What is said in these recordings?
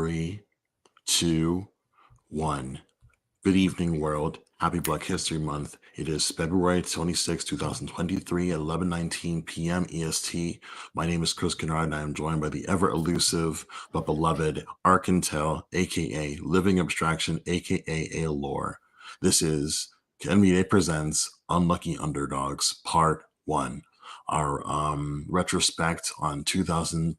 Three, two, one. Good evening, world. Happy Black History Month. It is February 26, 2023 at 11:19 p.m. EST. My name is Chris Kennard, and I am joined by the ever elusive but beloved Arkantel, aka Living Abstraction, aka Alore. This is Mide presents Unlucky Underdogs Part 1. Our retrospect on 2013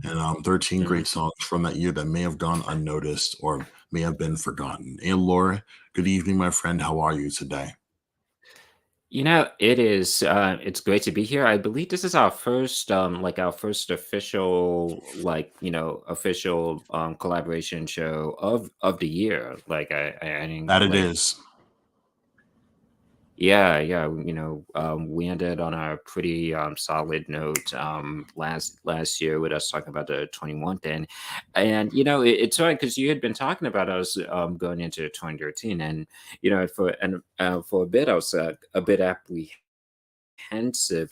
and 13 Mhm. great songs from that year that may have gone unnoticed or may have been forgotten. Hey, Laura, good evening, my friend. How are you today? It's great to be here. I believe this is our first our first official collaboration show of the year. I think That it is. we ended on a pretty solid note last year with us talking about the 21 thing. And it's funny because you had been talking about us going into 2013, and for a bit I was a bit apprehensive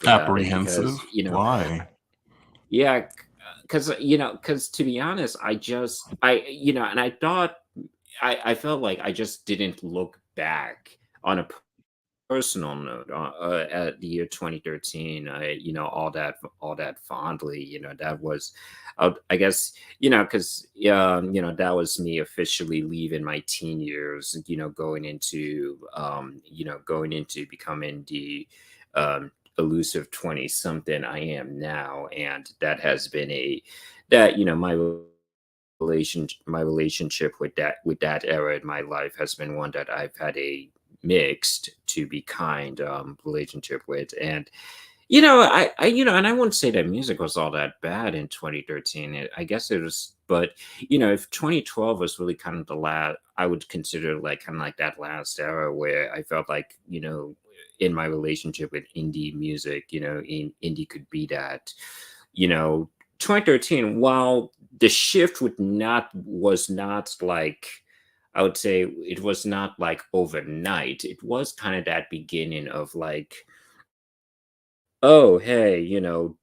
about it Apprehensive. because Why? yeah, because to be honest, and I thought I felt like I just didn't look back on a personal note at the year 2013, all that fondly. That was I guess because that was me officially leaving my teen years, going into becoming the elusive 20 something I am now. And that has been a that my relationship with that era in my life has been one that I've had a mixed, to be kind, relationship with. And and I wouldn't say that music was all that bad in 2013. I guess it was, but if 2012 was really kind of the last, I would consider like kind of like that last era where I felt like in my relationship with indie music, indie could be that, you know 2013, while the shift was not like, I would say it was not like overnight. It was kind of that beginning of like, oh, hey,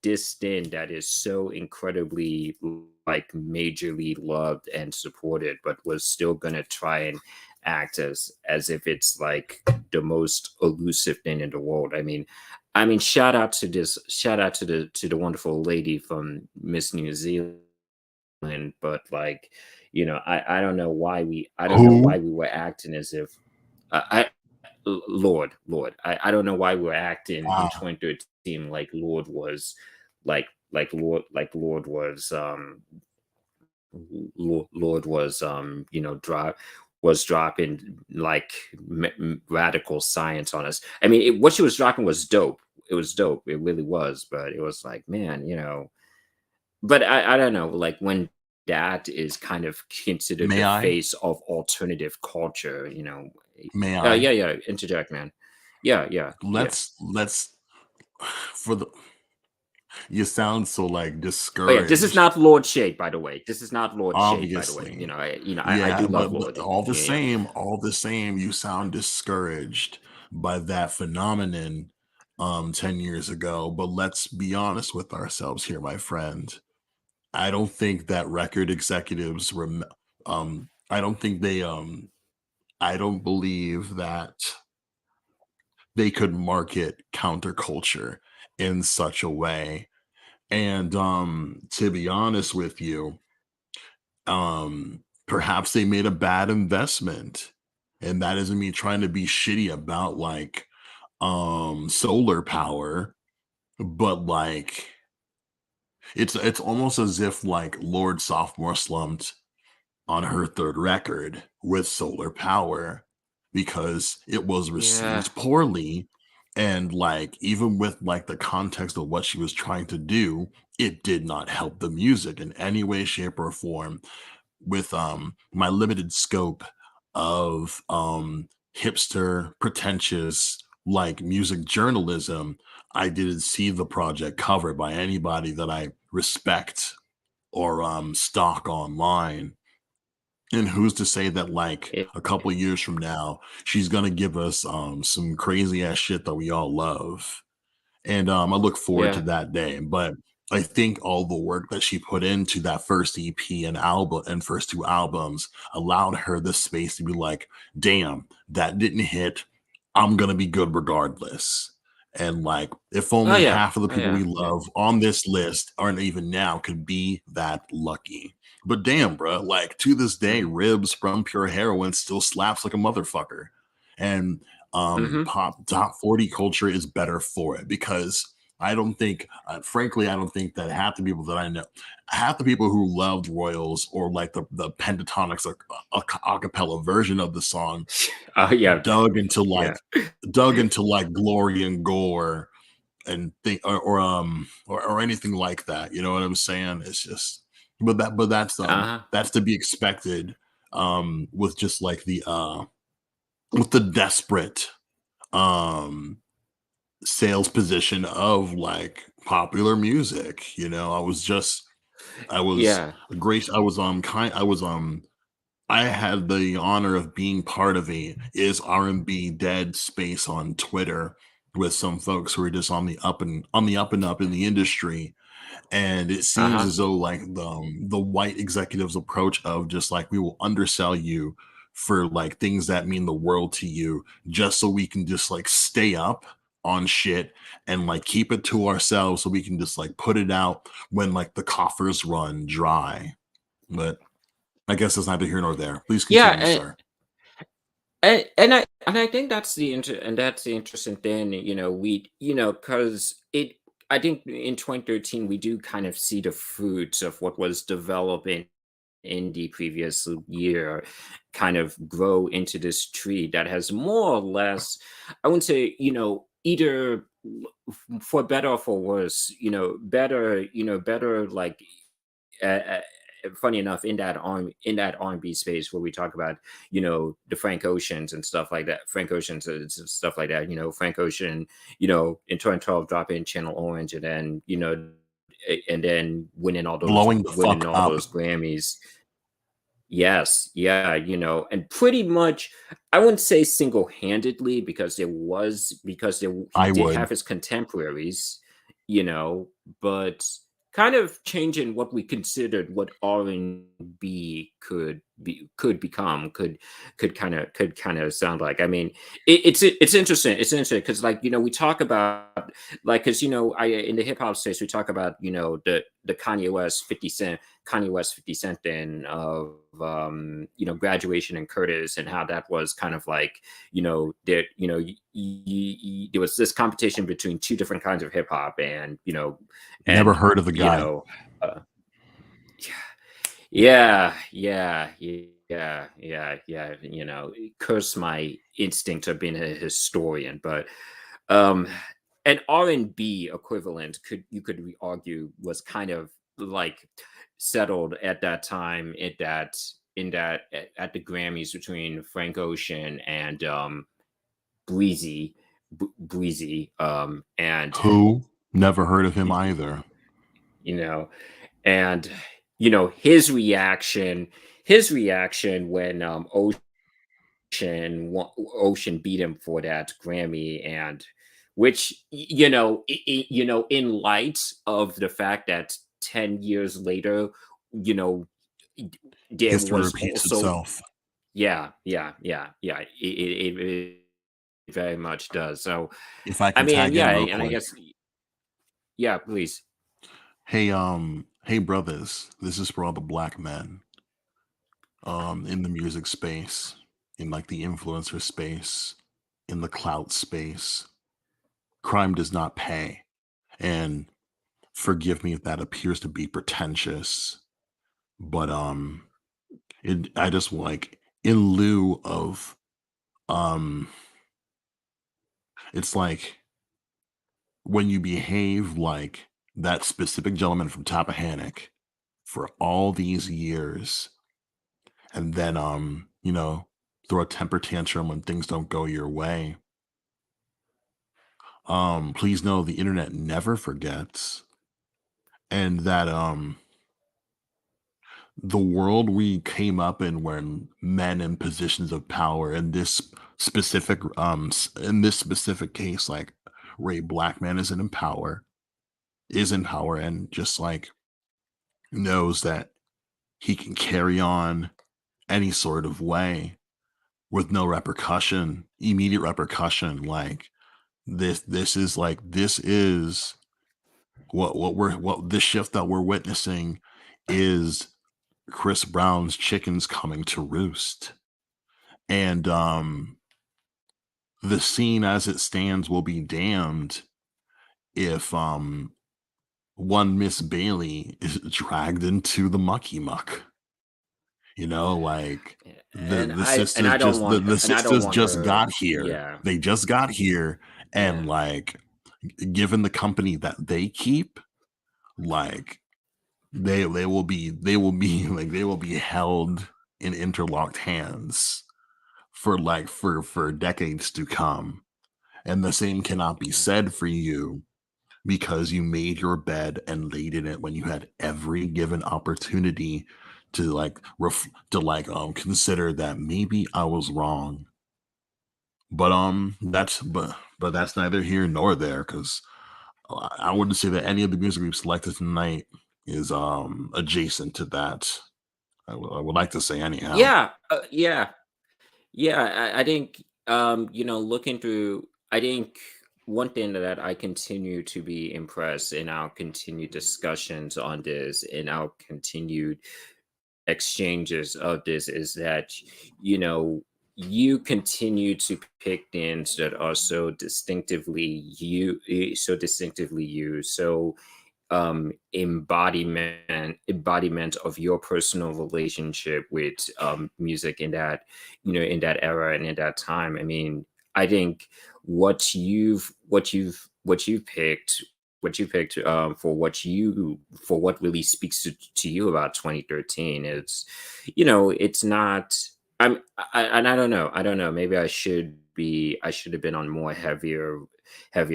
this thing that is so incredibly like majorly loved and supported, but was still gonna try and act as if it's like the most elusive thing in the world. I mean, shout out to the wonderful lady from Miss New Zealand, but like, I don't know why Who? we were acting as if I Lord, I don't know why we were acting in Ah, 2013 like Lord was Lord was Lord was dropping like radical science on us. I mean, what she was dropping was dope. It was dope. It really was. But it was like, man, but I don't know, like when that is kind of considered may the I? face of alternative culture. May I? Yeah, interject, man. Yeah. Let's for the you sound so like Oh yeah, this is discouraged. not Lord Shade, by the way. This is not Lord Shade, by the way. Obviously. I Yeah, do love but Lord. Yeah. all the same, you sound discouraged by that phenomenon 10 years ago. But let's be honest with ourselves here, my friend. I don't think that record executives I don't think I don't believe that they could market counterculture in such a way. And to be honest with you, perhaps they made a bad investment. And that isn't me trying to be shitty about like solar power, but like it's almost as if like Lord Sophomore slumped on her third record with solar power because it was Yeah. received poorly, and like even with like the context of what she was trying to do, it did not help the music in any way, shape, or form. With my limited scope of hipster pretentious like music journalism, I didn't see the project covered by anybody that I respect or stalk online. And who's to say that like It, a couple years from now she's gonna give us some crazy ass shit that we all love. And I look forward to yeah. that day. But I think all the work that she put into that first EP and album and first two albums allowed her the space to be like, damn, that didn't hit. I'm gonna be good regardless. And like, if Oh only yeah. half of the Oh people we yeah. Yeah. love on this list aren't even now could be that lucky. But damn, bro, like to this day, Hmm. Ribs from Pure Heroin still slaps like a motherfucker. And Hmm. pop top 40 culture is better for it because I don't think, frankly, I don't think that half the people that I know, half the people who loved Royals or like the Pentatonics a cappella version of the song Oh yeah. dug into Yeah. like glory and gore and think or anything like that. You know what I'm saying? It's just, but Uh-huh. that's to be expected with just like with the desperate um sales position of like popular music. You know, I was Yeah. grace I was kind I was I had the honor of being part of a is R&B dead space on Twitter with some folks who are just on the up and up in the industry, and it seems Uh-huh. as though like the white executives approach of just like we will undersell you for like things that mean the world to you just so we can just like stay up on shit and like keep it to ourselves so we can just like put it out when like the coffers run dry. But I guess that's neither here nor there. Please Yeah, continue, sir. and I think that's the interesting thing, because it I think in 2013 we do kind of see the fruits of what was developing in the previous year kind of grow into this tree that has more or less, I wouldn't say, either for better or for worse, better like uh, uh, funny enough in that R&B space where we talk about the Frank Oceans and stuff like that, Frank Oceans and stuff like that, Frank Ocean, in 2012 dropping Channel Orange, and then and then Blowing the winning fuck all up. those Grammys. Yes, yeah, and pretty much, I wouldn't say single-handedly because he I did would. have his contemporaries, you know, but kind of changing what we considered what R&B could become, could kind of sound like. I mean, it's interesting. It's interesting because like we talk about like because I in the hip hop space we talk about the Kanye West 50 Cent thing of Graduation and Curtis, and how that was kind of like there there was this competition between two different kinds of hip hop, Never and heard of the you guy. know uh, yeah, yeah, curse my instinct of being a historian, but um an R&B equivalent argue was kind of like settled at that time at the Grammys between Frank Ocean and Breezy Breezy and Who? Never heard of him y- either. you know and his reaction when Ocean beat him for that Grammy, and which in light of the fact that 10 years later, you know, there History was repeats also, itself. yeah, it very much does. So, If I I can mean, tag yeah, in real and I quick. guess, yeah, please. Hey brothers, this is for all the black men in the music space, in like the influencer space, in the clout space. Crime does not pay. And forgive me if that appears to be pretentious, but I just like in lieu of um it's like when you behave like that specific gentleman from Tappahannock for all these years and then throw a temper tantrum when things don't go your way, please know the internet never forgets, and that the world we came up in when men in positions of power in this in this specific case, like Ray, black man isn't in power, is in power and just like knows that he can carry on any sort of way with no repercussion, immediate repercussion. Like this is what this shift that we're witnessing is Chris Brown's chickens coming to roost. And the scene as it stands will be damned if one Miss Bailey is dragged into the mucky muck. You know, like And I don't want her, the and I don't sisters want just her. got here. Yeah, They just got here, and yeah. like given the company that they keep, like they will be like they will be held in interlocked hands for for decades to come. And the same cannot be Yeah. said for you because you made your bed and laid in it when you had every given opportunity to consider that maybe I was wrong. But that's neither here nor there because I wouldn't say that any of the music we've selected tonight is adjacent to that. I would like to say anyhow. Yeah, yeah, yeah. I think looking through, I think one thing that I continue to be impressed in our continued discussions on this, in our continued exchanges of this, is that you know you continue to pick things that are so distinctively you, so embodiment of your personal relationship with music in that, in that era and in that time. I mean, I think what you've picked, for what really speaks to you about 2013, it's not. And I don't know, maybe I should have been on more heavier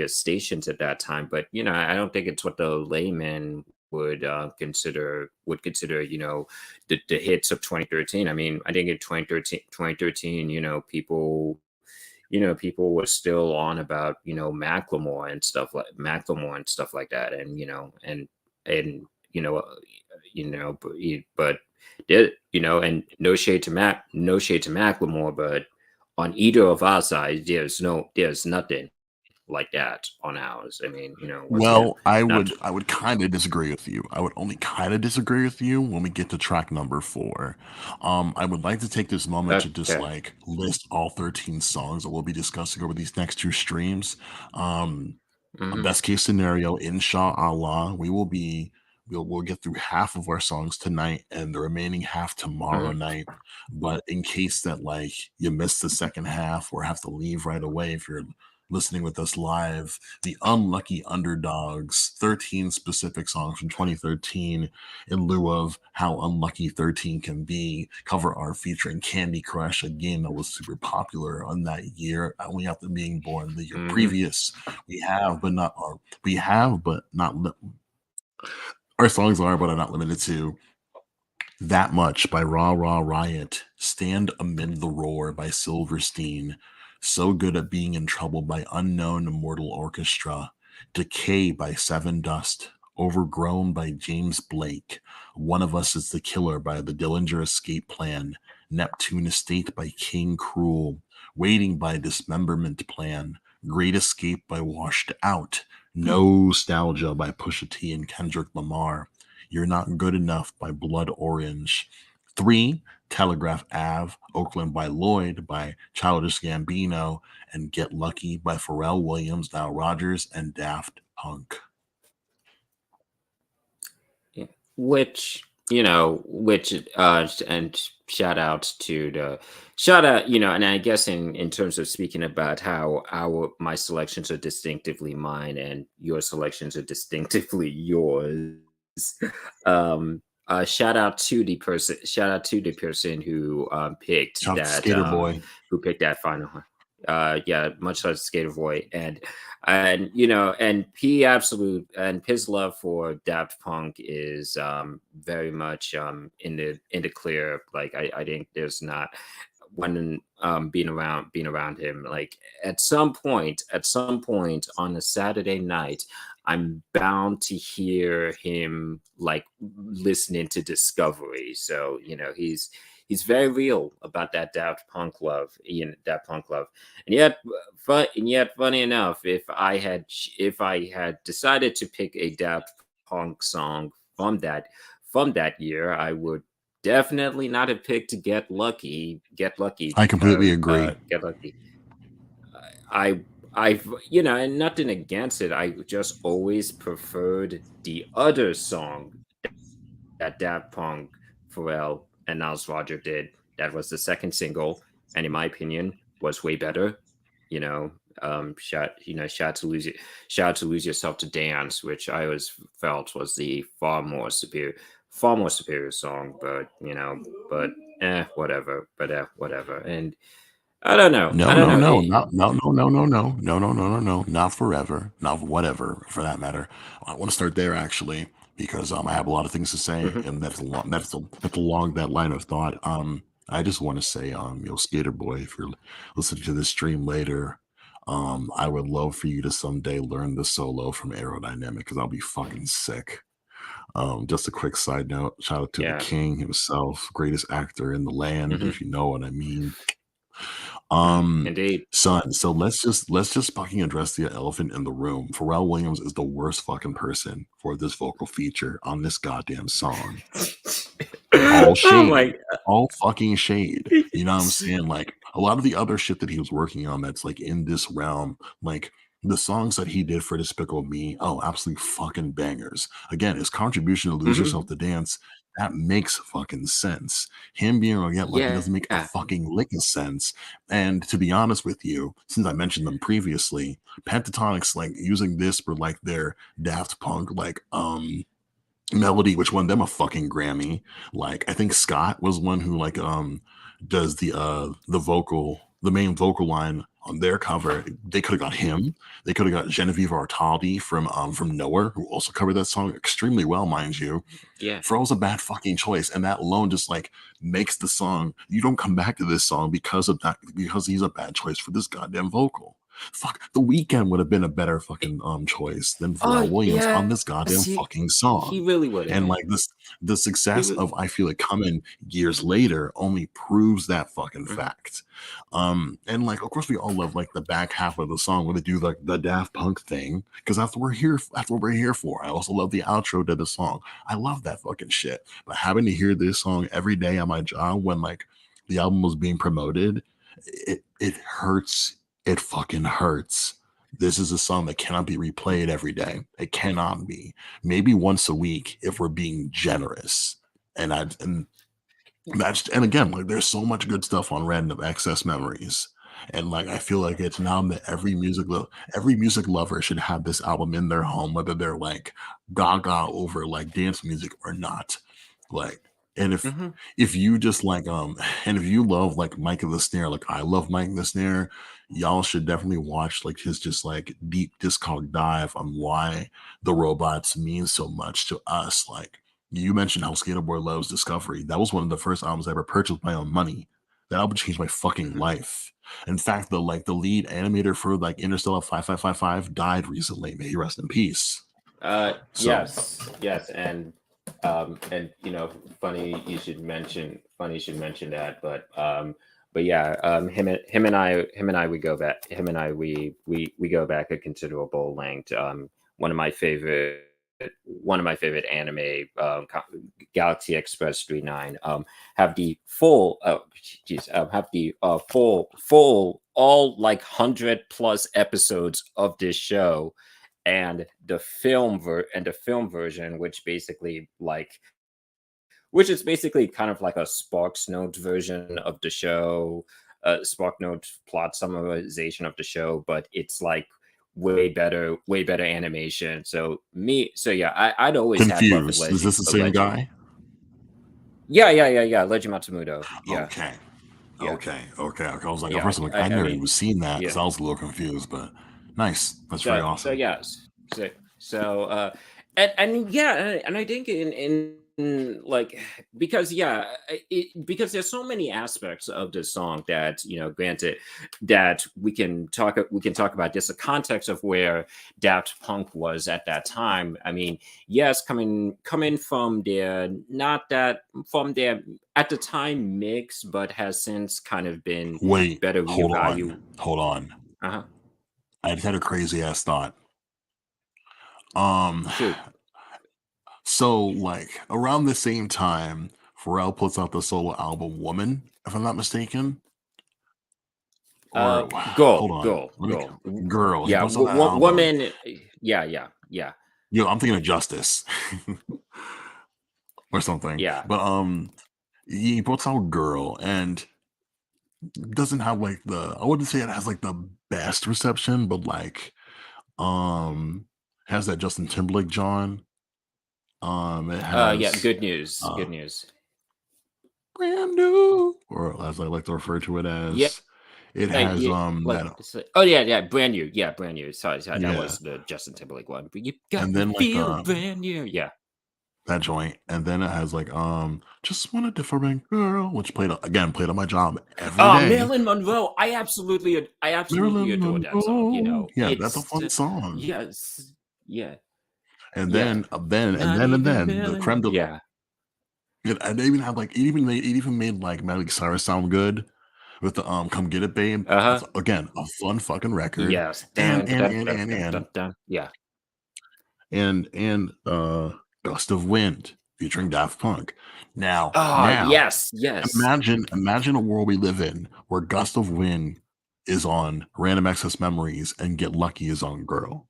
stations at that time. But I don't think it's what the layman would consider the hits of 2013. I mean, I think in 2013, people were still on about Macklemore and stuff like that. And and you know uh, but and no shade to Macklemore, but on either of our sides, there's nothing like that on ours. I mean, what's it? Well, I Not would I would kind of disagree with you. I would only kind of disagree with you when we get to track number 4. I would like to take this moment to just okay. like list all 13 songs that we'll be discussing over these next two streams. Um, a Hmm. best case scenario, inshallah, we'll get through half of our songs tonight and the remaining half tomorrow Hmm. night. But in case that like you missed the second half or have to leave right away if you're listening with us live, the unlucky underdogs, 13 specific songs from 2013, in lieu of how unlucky 13 can be, cover art featuring Candy Crush, a game that was super popular on that year, only after being born the year Hmm. previous. We have, but not our songs are, but are not limited to That Much by Raw Raw Riot, Stand Amid the Roar by Silverstein, So Good at Being in Trouble by Unknown Immortal Orchestra, Decay by Seven Dust, Overgrown by James Blake, One of Us is the Killer by the Dillinger Escape Plan, Neptune Estate by King Cruel, Waiting by Dismemberment Plan, Great Escape by Washed Out, Nostalgia by Pusha T and Kendrick Lamar, You're Not Good Enough by Blood Orange. 3, Telegraph Ave, Oakland by Lloyd by Childish Gambino, and Get Lucky by Pharrell Williams, Nile Rodgers, and Daft Punk. Yeah. And shout out, and I guess in terms of speaking about how our my selections are distinctively mine and your selections are distinctively yours. Shout out to the person Shout out to Skater Boy. who picked that final one. Yeah, much like Skater Boy. And his love for Daft Punk is very much in the clear. Like, I think there's not one being around him. Like, at some point on a Saturday night, I'm bound to hear him like listening to Discovery. So he's very real about that Daft Punk love, that punk love. And yet, funny enough, if I had decided to pick a Daft Punk song from that year, I would definitely not have picked Get Lucky, I completely because agree. Get Lucky. I've and nothing against it. I just always preferred the other song that Daft Punk, Pharrell, and Niles Roger did. That was the second single, and in my opinion, was way better. You know, shout to lose yourself to dance, which I always felt was the far more superior song. But whatever. But whatever. And I don't know. I No, don't no, know. no, not no, no, no, no, no, no, no, no, no, no, not forever, not whatever for that matter. I want to start there actually because I have a lot of things to say, Mhm. and that's along that line of thought. I just want to say, Skater Boy, if you're listening to this stream later, I would love for you to someday learn the solo from Aerodynamic because I'll be fucking sick. Just a quick side note, shout out to the Yeah. king himself, greatest actor in the land, Hmm. if you know what I mean. Um, Indeed. Son, so let's just fucking address the elephant in the room. Pharrell Williams is the worst fucking person for this vocal feature on this goddamn song. All Oh my. shade, all fucking shade. You know what I'm saying? Like a lot of the other shit that he was working on that's like in this realm, like the songs that he did for Despicable Me, oh, absolutely fucking bangers. Again, his contribution to Lose Yourself Mhm. to Dance, that makes fucking sense. Him being able to get lucky doesn't Yeah. make a fucking lick of sense. And to be honest with you, since I mentioned them previously, Pentatonics like using this for like their Daft Punk melody, which won them a fucking Grammy. Like I think Scott was one who like does the main vocal line on their cover. They could have got him. They could have got Genevieve Artaldi from Nowhere, who also covered that song extremely well, mind you. Yeah. Pharrell's a bad fucking choice, and that alone just like makes the song. You don't come back to this song because of that, because he's a bad choice for this goddamn vocal. Fuck, The Weeknd would have been a better fucking choice than Pharrell Oh Williams on this yes, goddamn fucking he song. really would have And been. like the He success would. of I Feel It Coming years later only proves that fucking Mhm. fact. And like of course we all love like the back half of the song where they do like the Daft Punk thing because that's what we're here for. I also love the outro to the song. I love that fucking shit. But having to hear this song every day on my job when like the album was being promoted, it hurts. It fucking hurts. This is a song that cannot be replayed every day. It cannot be. Maybe once a week if we're being generous. And that's and again, like there's so much good stuff on Random Access Memories. And like I feel like it's now that every music lover should have this album in their home, whether they're like gaga over like dance music or not. Like and Mhm. if you just like and if you love like Mike of the Snare, like I love Mike the Snare, y'all should definitely watch like his just like deep discog dive on why the robots mean so much to us. Like you mentioned how Skaterboy loves Discovery. That was one of the first albums I ever purchased with my own money. That album changed my fucking Mhm. life. In fact, the lead animator for like Interstellar 5555 died recently. May he rest in peace. So Yes, and funny you should mention that, but yeah, him and I, we go back a considerable length. One of my favorite, one of my favorite anime, Galaxy Express 39, have the full, have the full, all like 100+ episodes of this show, and the film version, which is basically kind of like a Sparks Note version of the show, Spark Note plot summarization of the show, but it's like way better animation. So yeah, I'd always had love for confused. Is this the same Legend. guy? Yeah, Legend Matsumoto. Yeah, Okay. yeah, Okay. I was like, at yeah. first, I'm like, I I never mean, even seen that because yeah. I was a little confused, but nice. That's very So awesome. yes, so and yeah, and I think in like because because there's so many aspects of this song that, granted, that we can talk about just the context of where Daft Punk was at that time. I mean, yes, coming from their not that from their at the time mix, but has since kind of been Wait, better reevaluated. hold on. Uh-huh. I just had a crazy ass thought. Um, Shoot. so like around the same time, Pharrell puts out the solo album "Woman," if I'm not mistaken. Or hold on, let me. Girl, he Yeah, puts out that album. woman. Yeah. I'm thinking of Justice or something. Yeah. But he puts out "Girl" and doesn't have like I wouldn't say it has like the best reception, but like um has that Justin Timberlake John. It Yeah. has Good news. uh Good news. brand new, or as I like to refer to it Yeah. as, it has Yeah. Like, that oh yeah. Brand new. Yeah. Brand new. Sorry. That yeah, was the Justin Timberlake one. But you got and me then like feeling brand new. Yeah. that joint, and then it has like just want a different girl, which played on my job every day. Marilyn Monroe. I absolutely Marilyn adore that song. Monroe, yeah, that's a It's fun song. yes. Yeah. And Yeah. Not and even then the Marilyn. creme de Yeah. and they even had like it even made like Miley Cyrus sound good with the "Come Get It Babe." Uh That's huh. again a fun fucking record. Yes. And Dun, dun, dun, dun, dun, dun. Yeah. Gust of Wind featuring Daft Punk. Oh Now yes. Yes. imagine a world we live in where Gust of Wind is on Random Access Memories and Get Lucky is on Girl.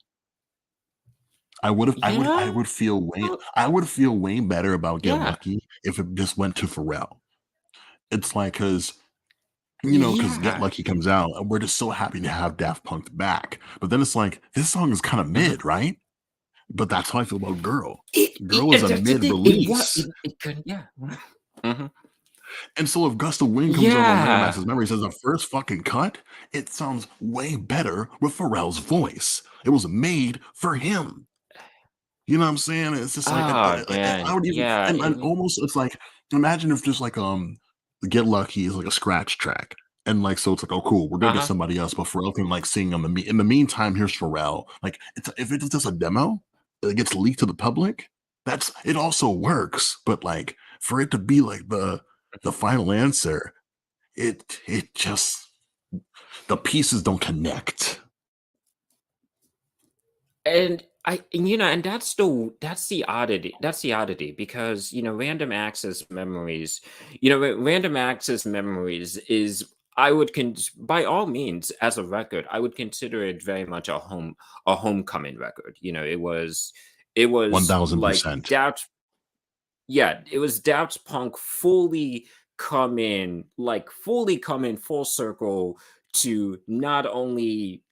You know. I would feel way better about Get Yeah. Lucky if it just went to Pharrell. It's like because Get Yeah. Lucky comes out, and we're just so happy to have Daft Punk back. But then it's like this song is kind of Uh-huh. mid, right? But that's how I feel about Girl. It Girl is a that's the mid thing, it wa release. it could yeah. Mhm. And so if Gust of Wind comes out on Random Yeah. Access Memories as a first fucking cut, it sounds way better with Pharrell's voice. It was made for him. You know what I'm saying? It's just like Oh, I man. would even Yeah, and almost it's like imagine if just like Get Lucky is like a scratch track. And like so it's like, oh cool, we're gonna get uh-huh. somebody else, but Pharrell can like sing on in the meantime, here's Pharrell. Like if it's just a demo that gets leaked to the public, that's it also works. But like for it to be like the final answer, it just the pieces don't connect. And that's the oddity because random access memories is I would by all means, as a record, I would consider it very much a homecoming record. It was like 1000%. Doubt. Yeah, it was Daft Punk fully coming full circle to not only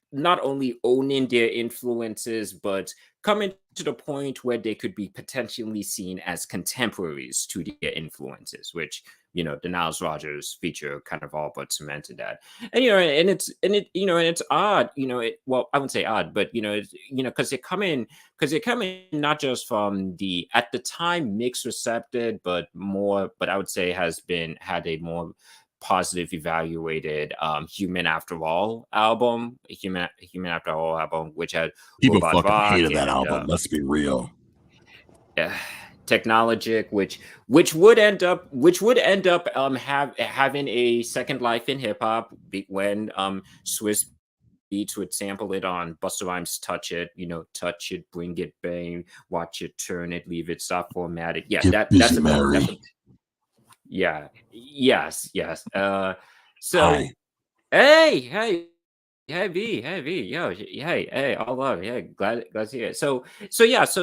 owning their influences, but coming to the point where they could be potentially seen as contemporaries to their influences, which the Niles Rogers feature kind of all but cemented that. And it's odd, well, I wouldn't say odd, but because they're coming not just from the at the time mixed recepted, but I would say had a more positive evaluated Human After All album, Human After All album, which had People Robot fucking Rock hated that and album. Let's be real. uh, Technologic, which would end up having a second life in hip hop when Swiss Beats would sample it on Busta Rhymes' Touch It, Bring It, Bang, Watch It, Turn It, Leave It, Stop Formatted. Yeah, Get busy, that's a Mary. yeah. Yes. So Hi. hey, yo, hey, all love, yeah, glad to hear it. So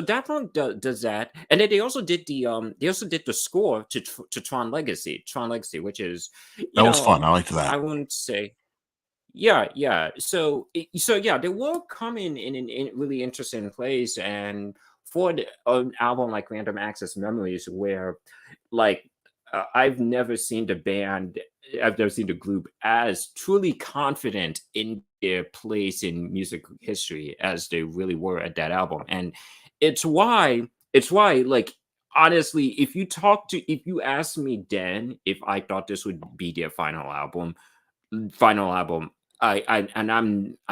Daft Punk does that, and then they also did the score to Tron Legacy, which is, That was fun. I liked that. I wouldn't say, yeah. So yeah, they were coming in really interesting place, and for an album like Random Access Memories, where like I've never seen I've never seen the group as truly confident in their place in music history as they really were at that album, and it's why like honestly, if you asked me then if I thought this would be their final album, I'm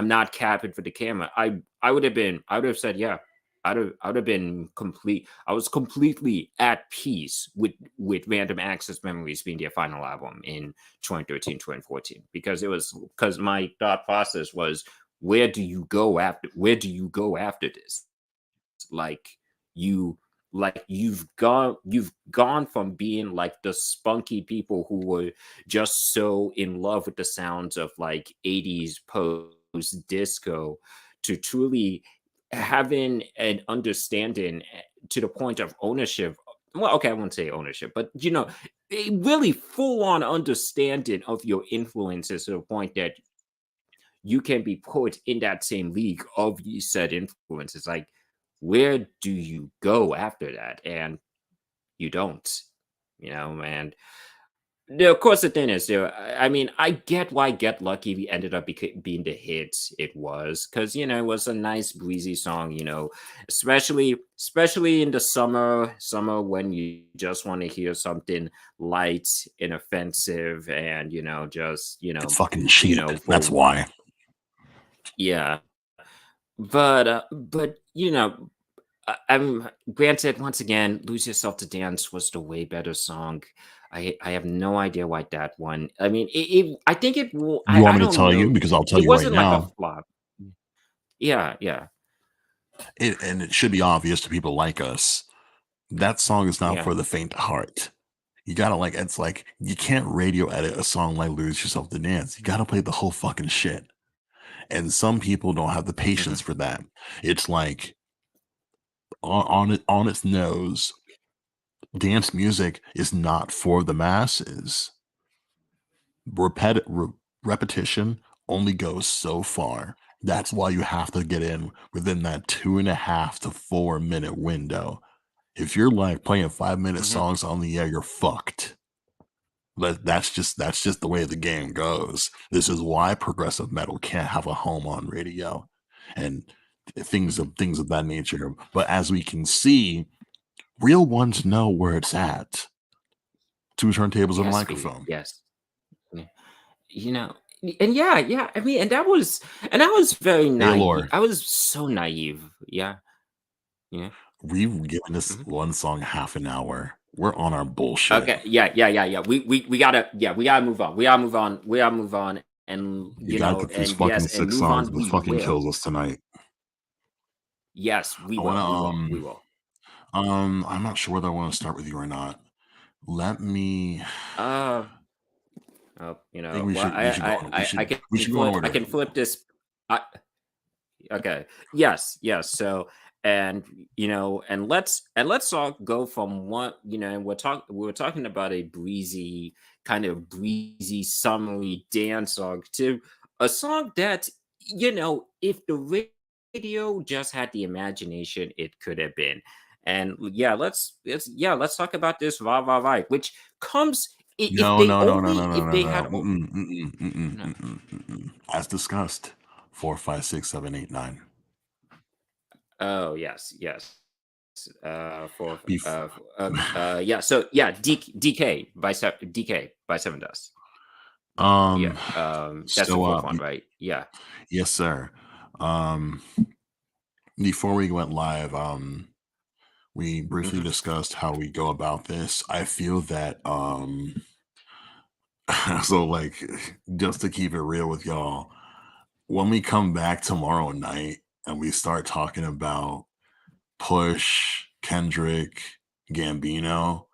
not capping for the camera. I would have said yeah. I would have been complete. I was completely at peace with Random Access Memories being their final album in 2013, 2014, because my thought process was, where do you go after this? You you've gone from being like the spunky people who were just so in love with the sounds of like 80s post disco to truly having an understanding, to the point of ownership. Well, okay, I won't say ownership, but a really full on understanding of your influences, to the point that you can be put in that same league of these said influences. Like, where do you go after that? And you don't, and of course the thing is, I mean, I get why Get Lucky ended up being the hit it was, because it was a nice breezy song, especially in the summer when you just want to hear something light, inoffensive, and just It's fucking cheap. That's for why. yeah. But I'm granted, once again, "Lose Yourself to Dance" was the way better song. I have no idea why that one. I mean, I think it will. You want I me to don't tell you? know. Because I'll tell It you right wasn't like a now. flop. Yeah, yeah, And it should be obvious to people like us. That song is not yeah. for the faint of heart. You gotta like, it's like you can't radio edit a song like "Lose Yourself to Dance." You gotta play the whole fucking shit. And some people don't have the patience Hmm. for that. It's like on its nose, dance music is not for the masses. Repetition only goes so far. That's why you have to get in within that 2.5 to 4 minute window. If you're like playing 5 minute Hmm. songs on the air, you're fucked. But that's just the way the game goes. This is why progressive metal can't have a home on radio and things of that nature. But as we can see, real ones know where it's at. Two turntables and a Yes, microphone. yes. Yeah. You know, and yeah. I mean, and I was very Hey, naive. Lore, I was so naive. Yeah, yeah. we've given this Mhm. one song half an hour. We're on our bullshit. Okay, yeah. We gotta move on. We gotta move on. We gotta move on. And You gotta get through and yes, fucking and six move songs. on. This We fucking will. kills us tonight. Yes, we I wanna will. We will. We will. I'm not sure whether I want to start with you or not. Let me Uh, I think we well, should go in we should go in I order. can flip this. I, Okay. Yes. So, and let's all go from one. We were talking about a breezy, summery dance song to a song that if the radio just had the imagination, it could have been. And yeah, let's talk about this "Va Va Va," which comes No, no, no, no, no, no, if no, they no. had. No. As discussed, 4, 5, 6, 7, 8, 9. Oh yes. For Bef- yeah. So yeah, DK by Seven Dust. Yeah. um, That's the so fourth one, right? Yeah. yes, sir. Um, before we went live, we briefly Hmm. discussed how we go about this. I feel that so like just to keep it real with y'all, when we come back tomorrow night and we start talking about Push, Kendrick, Gambino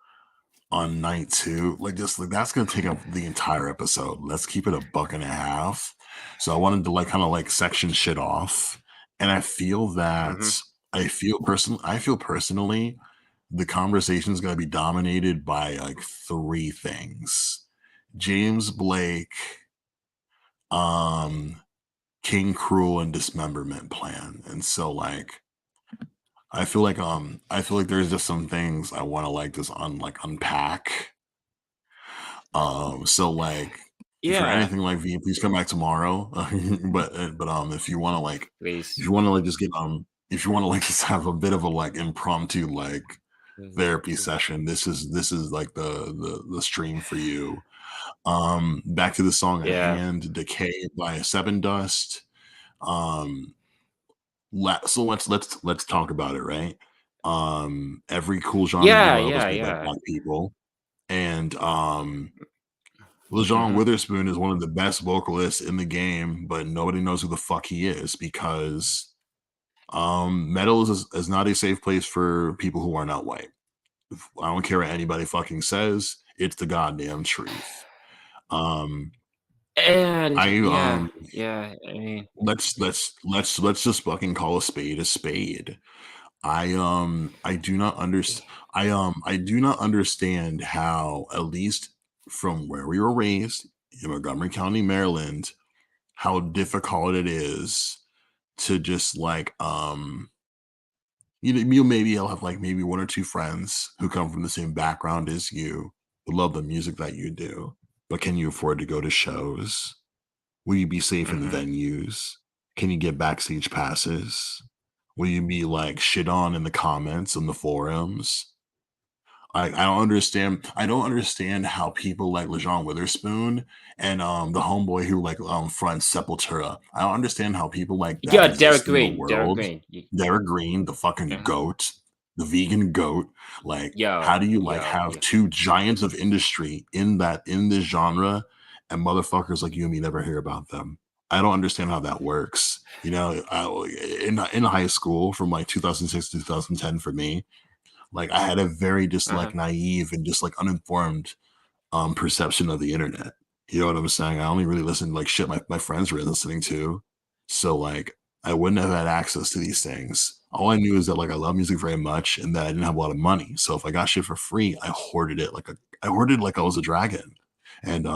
on night two, like just like that's gonna take up the entire episode. Let's keep it a buck and a half. So I wanted to like kind of like section shit off. And I feel Hmm. that I feel personally the conversation is gonna be dominated by like three things. James Blake, um, King Cruel and Dismemberment Plan. And so like I feel like there's just some things I want to like just unpack. So like if you're Yeah. anything like V, please come back tomorrow. But if you want to like Please. just get if you want to like just have a bit of a like impromptu like therapy session. This is like the stream for you. Back to the song at Yeah. hand, Decay by Seven Dust. Um, so let's talk about it, right? Every cool genre you Yeah, love was yeah, made by yeah. black people, and LeJean Mhm. Witherspoon is one of the best vocalists in the game, but nobody knows who the fuck he is because metal is not a safe place for people who are not white. I don't care what anybody fucking says. It's the goddamn truth. Um, And I yeah, yeah, I mean let's just fucking call a spade a spade. I do not understand. I do not understand how, at least from where we were raised in Montgomery County, Maryland, how difficult it is to just like you maybe you'll have like maybe one or two friends who come from the same background as you, who love the music that you do, but can you afford to go to shows? Will you be safe in the mhm. venues? Can you get backstage passes? Will you be like shit on in the comments on the forums? I don't understand. I don't understand how people like LeJean Witherspoon and the homeboy who like fronts Sepultura. I don't understand how people like that Yeah, Derek exist in the Green, Derek world. Green. Y Derek Green, the fucking uh-huh. goat, the vegan goat. Like, how Yo, do you like yo, have yo. two giants of industry in this genre, and motherfuckers like you and me never hear about them? I don't understand how that works. In high school from like 2006 to 2010 for me, like I had a very just Uh-huh. like naive and just like uninformed perception of the internet. You know what I'm saying? I only really listened to like shit my friends were listening to. So like I wouldn't have had access to these things. All I knew is that like I love music very much and that I didn't have a lot of money. So if I got shit for free, I hoarded like I was a dragon. And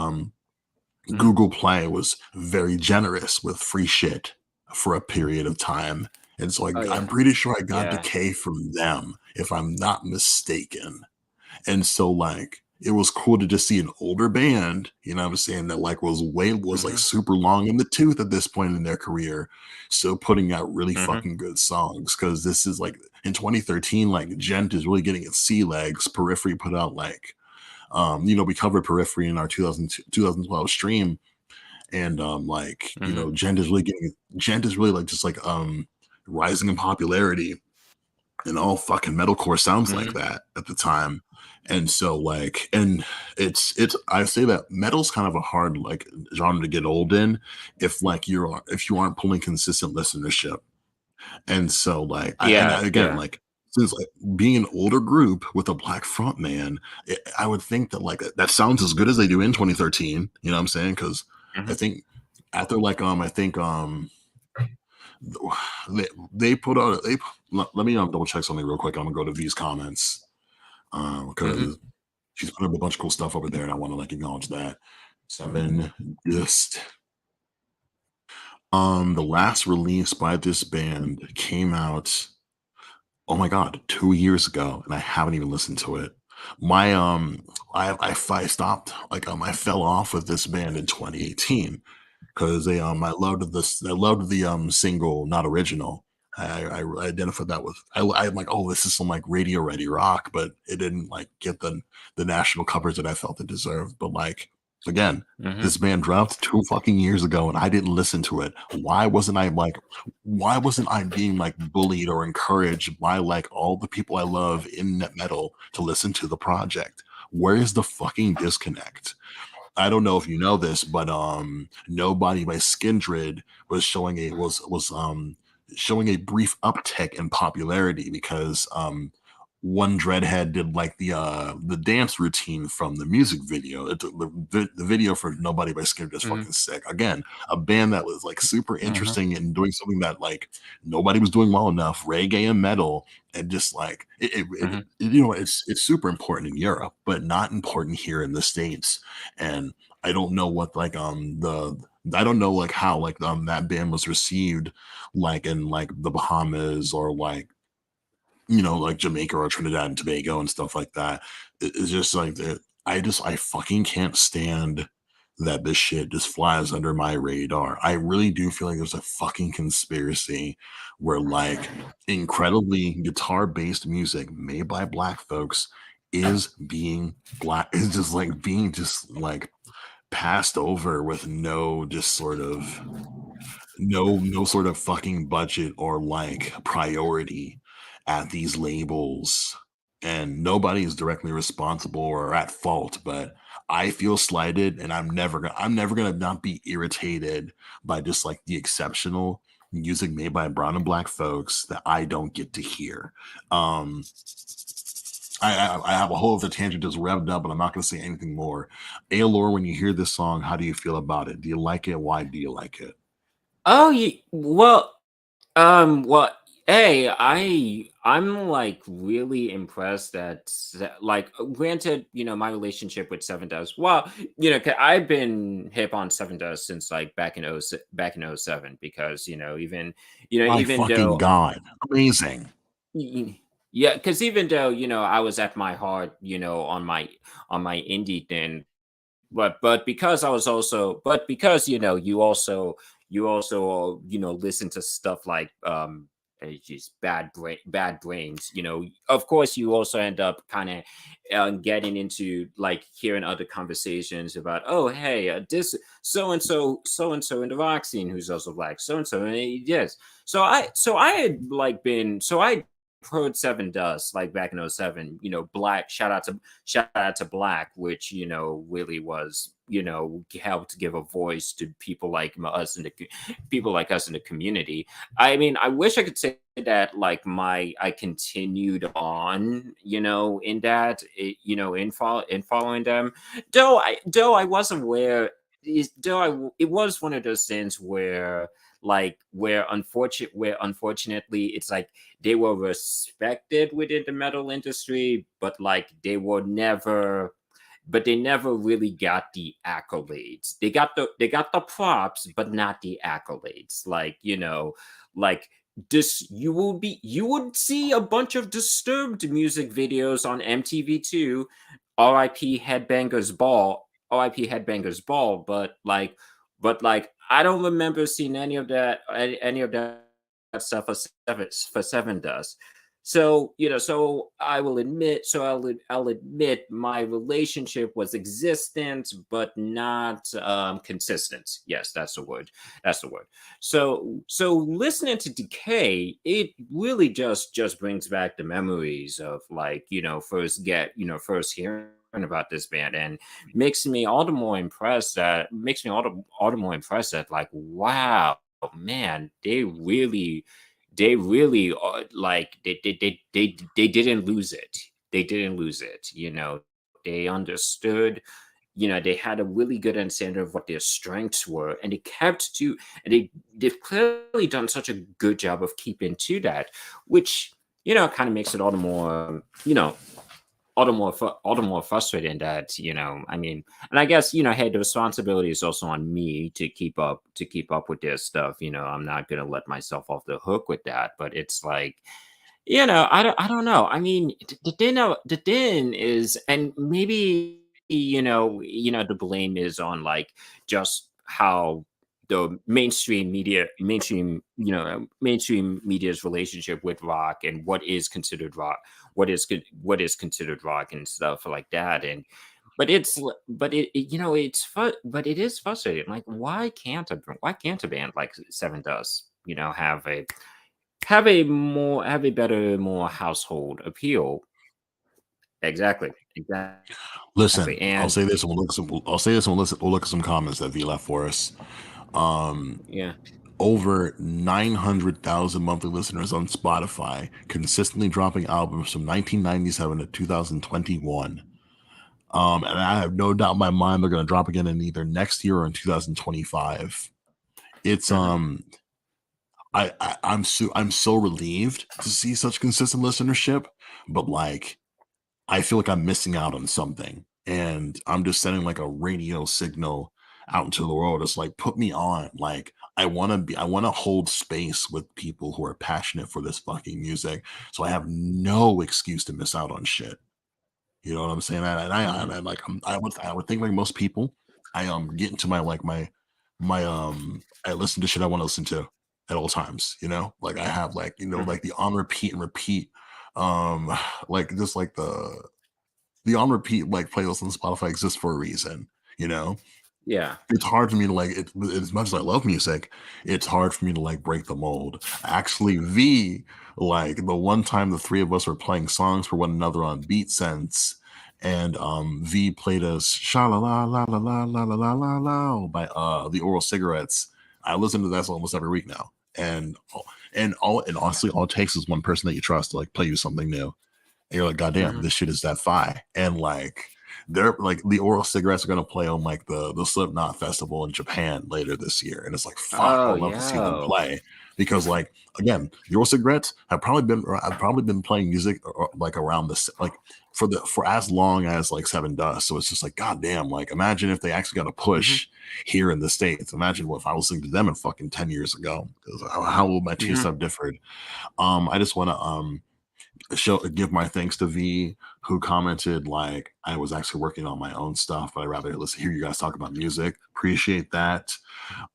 Mhm. Google Play was very generous with free shit for a period of time. And so Oh, I'm yeah. pretty sure I got Yeah. Decay from them, if I'm not mistaken. And so like it was cool to just see an older band, you know what I'm saying, that like was like Mhm. super long in the tooth at this point in their career, still putting out really Mhm. fucking good songs. Cause this is like in 2013, like Gent is really getting its sea legs. Periphery put out like we covered Periphery in our 2012 stream, and like Mhm. Gent is really like just like rising in popularity, and all fucking metalcore sounds like Mhm. that at the time. And so like, and it's I say that metal's kind of a hard like genre to get old in if you aren't pulling consistent listenership. And so like Yeah, again, yeah. like since like being an older group with a black front man, I would think that like that sounds as good as they do in 2013. You know what I'm saying? Because I Mhm. think after like I think they put out they let me double check something real quick. I'm gonna go to V's comments Mhm. because she's put up a bunch of cool stuff over there, and I want to like acknowledge that. Seven just the last release by this band came out, oh my god, 2 years ago, and I haven't even listened to it. My I stopped like I fell off with this band in 2018 because they I loved the single Not Original. I identified that with I'm like, oh, this is some like radio ready rock, but it didn't like get the national coverage that I felt it deserved. But like again, Mhm. this band dropped 2 fucking years ago and I didn't listen to it. Why wasn't I being like bullied or encouraged by like all the people I love in net metal to listen to the project? Where is the fucking disconnect? I don't know if you know this, but Nobody by Skindred was showing a brief uptick in popularity because one dreadhead did like the dance routine from the music video. The video for Nobody by Skindred is Mhm. fucking sick. Again, a band that was like super Mhm. interesting and doing something that like nobody was doing well enough, reggae and metal, and just like Mhm. it's super important in Europe, but not important here in the States. And I don't know what like the I don't know like how like that band was received like in like the Bahamas or like like Jamaica or Trinidad and Tobago and stuff like that. It's just like I fucking can't stand that this shit just flies under my radar. I really do feel like there's a fucking conspiracy where like incredibly guitar based music made by black folks is being black is just like being just like passed over with no sort of fucking budget or like priority at these labels, and nobody is directly responsible or at fault, but I feel slighted, and I'm never gonna not be irritated by just like the exceptional music made by brown and black folks that I don't get to hear. um I have a whole other tangent just revved up, but I'm not going to say anything more. Aylor, when you hear this song, how do you feel about it? Do you like it? Why do you like it? Oh, well, hey, I'm like really impressed that like granted, my relationship with Seven Dust. Well, 'cause I've been hip on Seven Dust since like back in '07 because My even fucking though God. Amazing. yeah, because even though I was at my heart on my indie thing, but because I was also but because you also listen to stuff like just bad brains, of course you also end up kind of getting into like hearing other conversations about, oh hey, this so and so in the rock scene who's also black, so and so, yes. So I had like been so I heard Seven Dust like back in '07. Black, shout out to Black, which really was helped give a voice to people like us in the community. I mean, I wish I could say that like my I continued on in that in following them, though I was aware it was one of those things where unfortunately it's like they were respected within the metal industry, but like they never really got the accolades. They got the props, but not the accolades. Like, like this you would see a bunch of Disturbed music videos on MTV2, RIP Headbangers Ball, RIP Headbangers Ball, but like I don't remember seeing any of that stuff for Seven Dust. So I'll admit my relationship was existent, but not consistent. Yes, that's the word. That's the word. So listening to Decay, it really just brings back the memories of like first hearing about this band, and makes me all the more impressed that like, wow, man, they really like they didn't lose it. They understood. They had a really good understanding of what their strengths were, and they've clearly done such a good job of keeping to that, which kind of makes it all the more frustrating that I mean, and I guess hey, the responsibility is also on me to keep up with their stuff. I'm not gonna let myself off the hook with that, but it's like, I don't know. I mean, the thing is, and maybe the blame is on like just how the mainstream media's relationship with rock and what is considered rock and stuff like that. And but it is frustrating. Like, why can't a band like Seven Dust have a better, more household appeal? Exactly. Listen, I'll And say this and I'll say this and we'll look at some comments that V left for us. Um, yeah. Over 900,000 monthly listeners on Spotify, consistently dropping albums from 1997 to 2021. And I have no doubt in my mind they're going to drop again in either next year or in 2025. It's Uh-huh. I'm so relieved to see such consistent listenership, but like I feel like I'm missing out on something, and I'm just sending like a radio signal out into the world. It's like, put me on. Like, I want to hold space with people who are passionate for this fucking music, so I have no excuse to miss out on shit. You know what I'm saying? And Mhm. I like, I would think like most people. I get into my I listen to shit I want to listen to at all times, you know? Like I have like, you know, Mhm. like the on repeat and repeat like just like the on repeat like playlist on Spotify exists for a reason, you know? Yeah. It's hard for me to like it as much as I love music, it's hard for me to like break the mold. Actually, V, like the one time the three of us were playing songs for one another on Beat Sense, and V played us Sha la la la la la la la la la la by the Oral Cigarettes. I listen to that song almost every week now. And honestly, all it takes is one person that you trust to like play you something new. And you're like, God damn, Mhm. this shit is that fi. And like they're like the Oral Cigarettes are gonna play on like the Slipknot festival in Japan later this year. And it's like, fuck, I Oh, would love to see them yeah. play. Because like again, the Oral Cigarettes have probably been playing music like around this like for as long as like Seven Dust. So it's just like, god damn, like imagine if they actually got a Mhm. push here in the States. Imagine what if I was listening to them in fucking 10 years ago. How will my taste Mhm. have differed? I just wanna give my thanks to V, who commented like I was actually working on my own stuff, but I'd rather listen hear you guys talk about music. Appreciate that.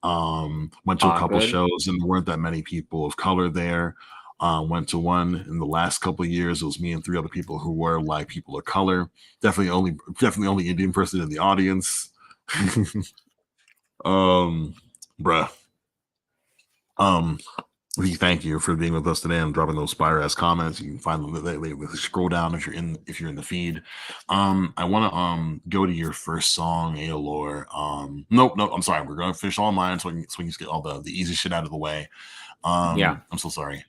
Went to a All couple good. shows and there weren't that many people of color there. Went to one in the last couple of years. It was me and three other people who were like people of color. Definitely only Indian person in the audience. um, bruh. Um, We thank you for being with us today and dropping those fire ass comments. You can find them. Scroll down if you're in the feed. I want to go to your first song, Aolor. Nope. I'm sorry. We're going to finish all mine so we can just get all the easy shit out of the way. Yeah. I'm so sorry.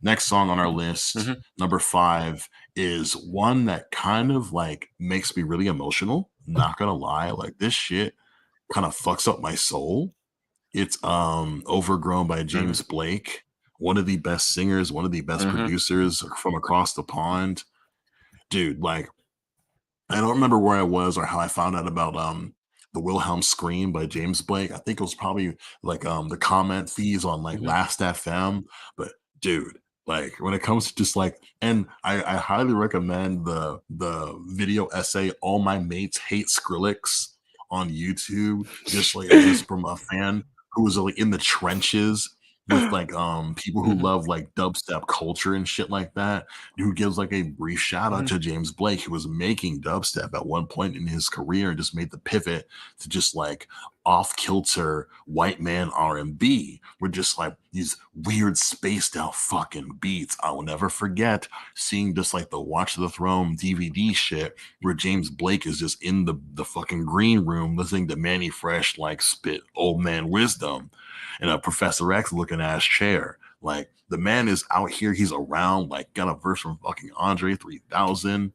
Next song on our list, Mhm. number 5, is one that kind of like makes me really emotional. Not gonna lie, like this shit kind of fucks up my soul. It's Overgrown by Mhm. James Blake, one of the best singers, one of the best Mhm. producers from across the pond. Dude, like I don't remember where I was or how I found out about the Wilhelm Scream by James Blake. I think it was probably like the comment fees on like Mhm. Last FM. But dude, like when it comes to just like and I highly recommend the video essay All My Mates Hate Skrillex on YouTube, just from a fan who was like in the trenches with like people who Mhm. love like dubstep culture and shit like that, who gives like a brief shout out Mhm. to James Blake, who was making dubstep at one point in his career and just made the pivot to just like off kilter white man R&B with just like these weird spaced out fucking beats. I will never forget seeing just like the Watch the Throne DVD shit where James Blake is just in the fucking green room listening to Manny Fresh like spit old man wisdom in a Professor X looking ass chair. Like the man is out here, he's around, like got a verse from fucking Andre 3000.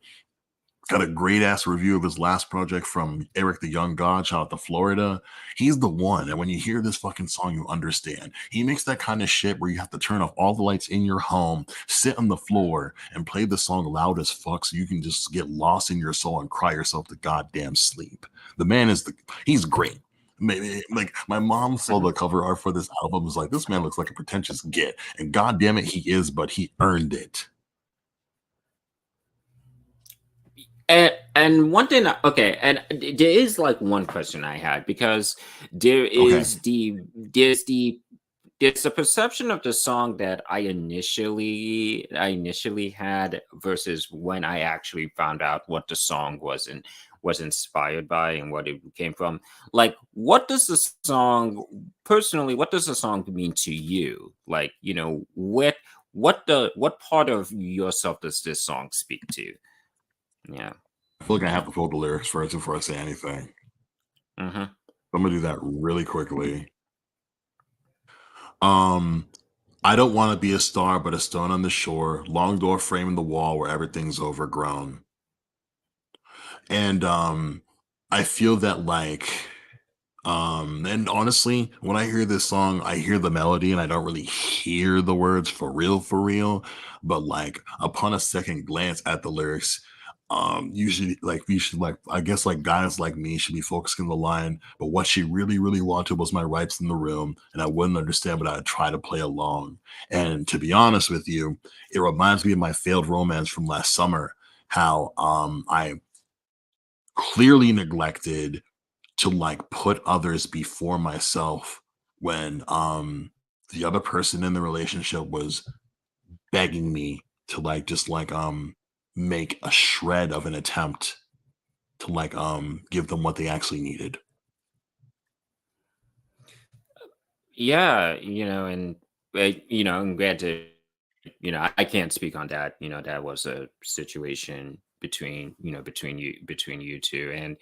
Got a great ass review of his last project from Eric the Young God. Shout out to Florida. He's the one. And when you hear this fucking song, you understand. He makes that kind of shit where you have to turn off all the lights in your home, sit on the floor, and play the song loud as fuck so you can just get lost in your soul and cry yourself to goddamn sleep. The man is he's great. Maybe like my mom saw Mhm. the cover art for this album, was like, this man looks like a pretentious git. And goddamn it, he is, but he earned it. And one thing, okay, and there is like one question I had because there Okay. is there's a perception of the song that I initially had versus when I actually found out what the song was inspired by and what it came from. Like, what does the song personally? What does the song mean to you? Like, what part of yourself does this song speak to? Yeah. I feel like I have to pull the lyrics first before I say anything. Hmm. I'm gonna do that really quickly. Um, I don't want to be a star, but a stone on the shore, long door framing the wall where everything's overgrown. And I feel that like and honestly, when I hear this song, I hear the melody and I don't really hear the words for real. But like upon a second glance at the lyrics, usually like we should like I guess like guys like me should be focusing on the line. But what she really wanted was my rights in the room, and I wouldn't understand, but I'd try to play along. And to be honest with you, it reminds me of my failed romance from last summer. How I clearly neglected to like put others before myself when the other person in the relationship was begging me to like just like make a shred of an attempt to like give them what they actually needed. Yeah, and I'm glad to, I can't speak on that. That was a situation between you two,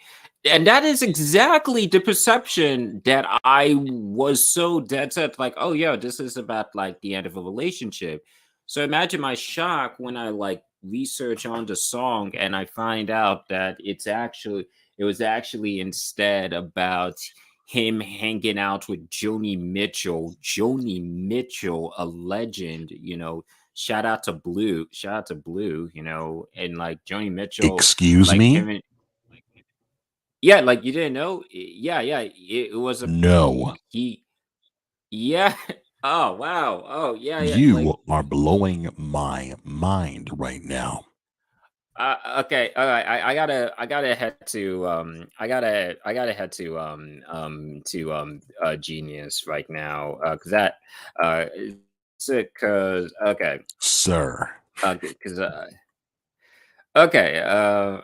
and that is exactly the perception that I was so dead set. Like, oh yeah, this is about like the end of a relationship. So imagine my shock when I like research on the song and I find out that it was actually instead about him hanging out with Joni Mitchell. Joni Mitchell, a legend, shout out to Blue, and like Joni Mitchell, Excuse like me? him and yeah, like you didn't know? Yeah, yeah, it was a No. he yeah. Oh, wow. Oh, yeah, yeah, like You are blowing my mind right now. okay, all right. I gotta head to I gotta head to Genius right now. Cause that cause okay. Sir, Cause okay, all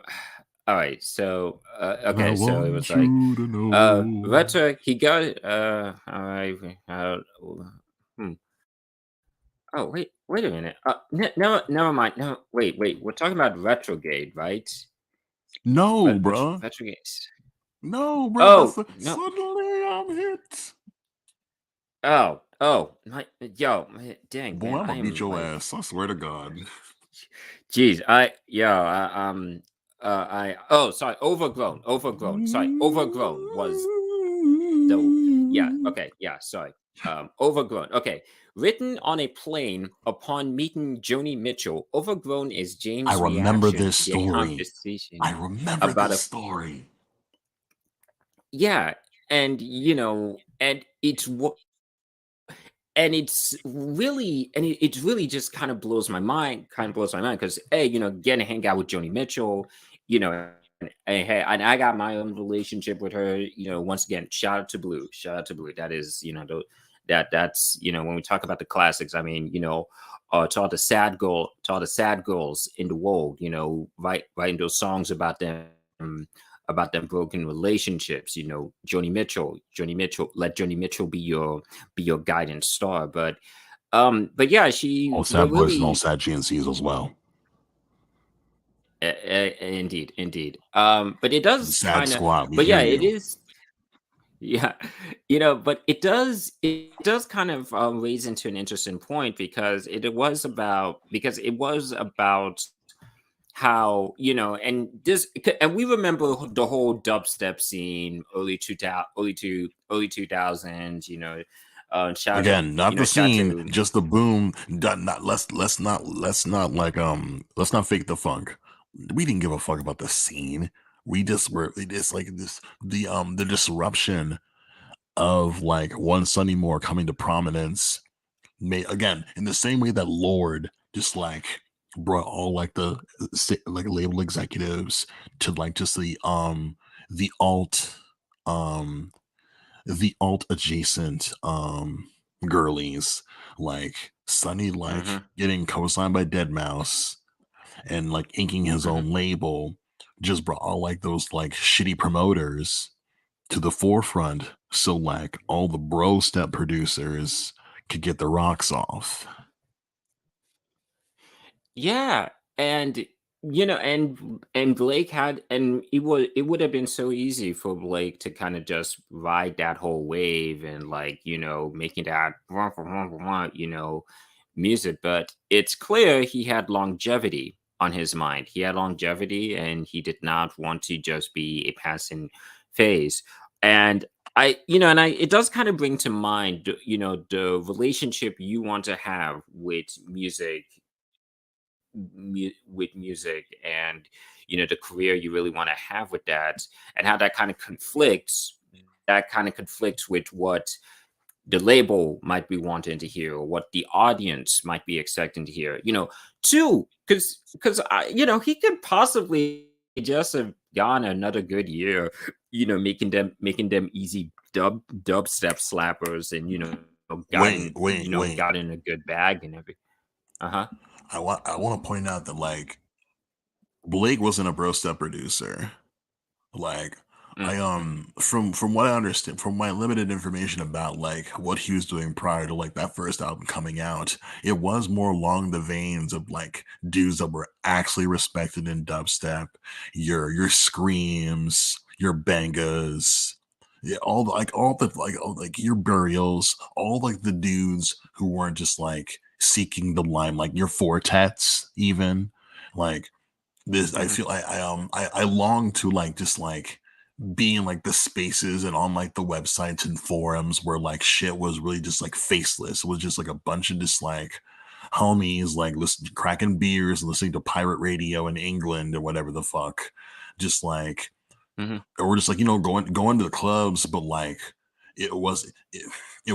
right. So I okay, so it was want like you to know. Retro he got all right. Hmm. Oh wait a minute. No, never mind. No, wait. We're talking about retrograde, right? No, bruh. Retrograde. No, bruh. That's Oh, the no. suddenly I'm hit. Oh, dang, Boy, man, I'm I gonna beat am your like, ass. I swear to God. geez, sorry, overgrown. Sorry, overgrown was the, yeah, okay, yeah, sorry, overgrown. Okay, written on a plane upon meeting Joni Mitchell. Overgrown is I James' remember reaction this to a story. I conversation remember about this a, story. yeah, and and it's really just kind of blows my mind because hey, getting to hang out with Joni Mitchell, and hey, and I got my own relationship with her. Once again, shout out to Blue. That is, that's when we talk about the classics. I mean, to all the to all the sad girls in the world, writing those songs about them broken relationships. Joni Mitchell, let Joni Mitchell be your guidance star. But yeah, All what sad boys and all really, sad GNCs as well. indeed. But it The does sad kind of, squad, we but hear yeah, it you. is, yeah, but it does kind of raise into an interesting point because it was about how and we remember the whole dubstep scene early 2000s, Again, not the shout scene, to just the boom. Not, let's not fake the funk. We didn't give a fuck about the scene. We just were it's like this the disruption of like One Sunny More coming to prominence may again in the same way that Lord just like brought all like the like label executives to like just the alt um the alt adjacent girlies like Sunny like hmm getting co-signed by Dead Mouse and like inking his hmm own label just brought all like those like shitty promoters to the forefront so like all the bro step producers could get the rocks off. yeah, and and Blake had, and it would have been so easy for Blake to kind of just ride that whole wave and like making that music, but it's clear he had longevity on his mind. He had longevity, and he did not want to just be a passing phase. And it does kind of bring to mind, the relationship you want to have with music, and the career you really want to have with that, and how that kind of conflicts with what the label might be wanting to hear, or what the audience might be expecting to hear. Too, because he could possibly just have gone another good year, making them easy dubstep slappers, and Wait, wait, wait. got in a good bag and everything. Uh-huh. I want to point out that like Blake wasn't a bro step producer. Like I Mm, from what I understand from my limited information about like what he was doing prior to like that first album coming out, it was more along the veins of like dudes that were actually respected in dubstep, your screams, your bangas, yeah, all the your burials, all like the dudes who weren't just like seeking the lime, like your fortets even. Like this I mhm, feel I long to like just like be in like the spaces and on like the websites and forums where like shit was really just like faceless. It was just like a bunch of just like homies like listen cracking beers, listening to pirate radio in England or whatever the fuck. Just like mhm. or just like going to the clubs, but like it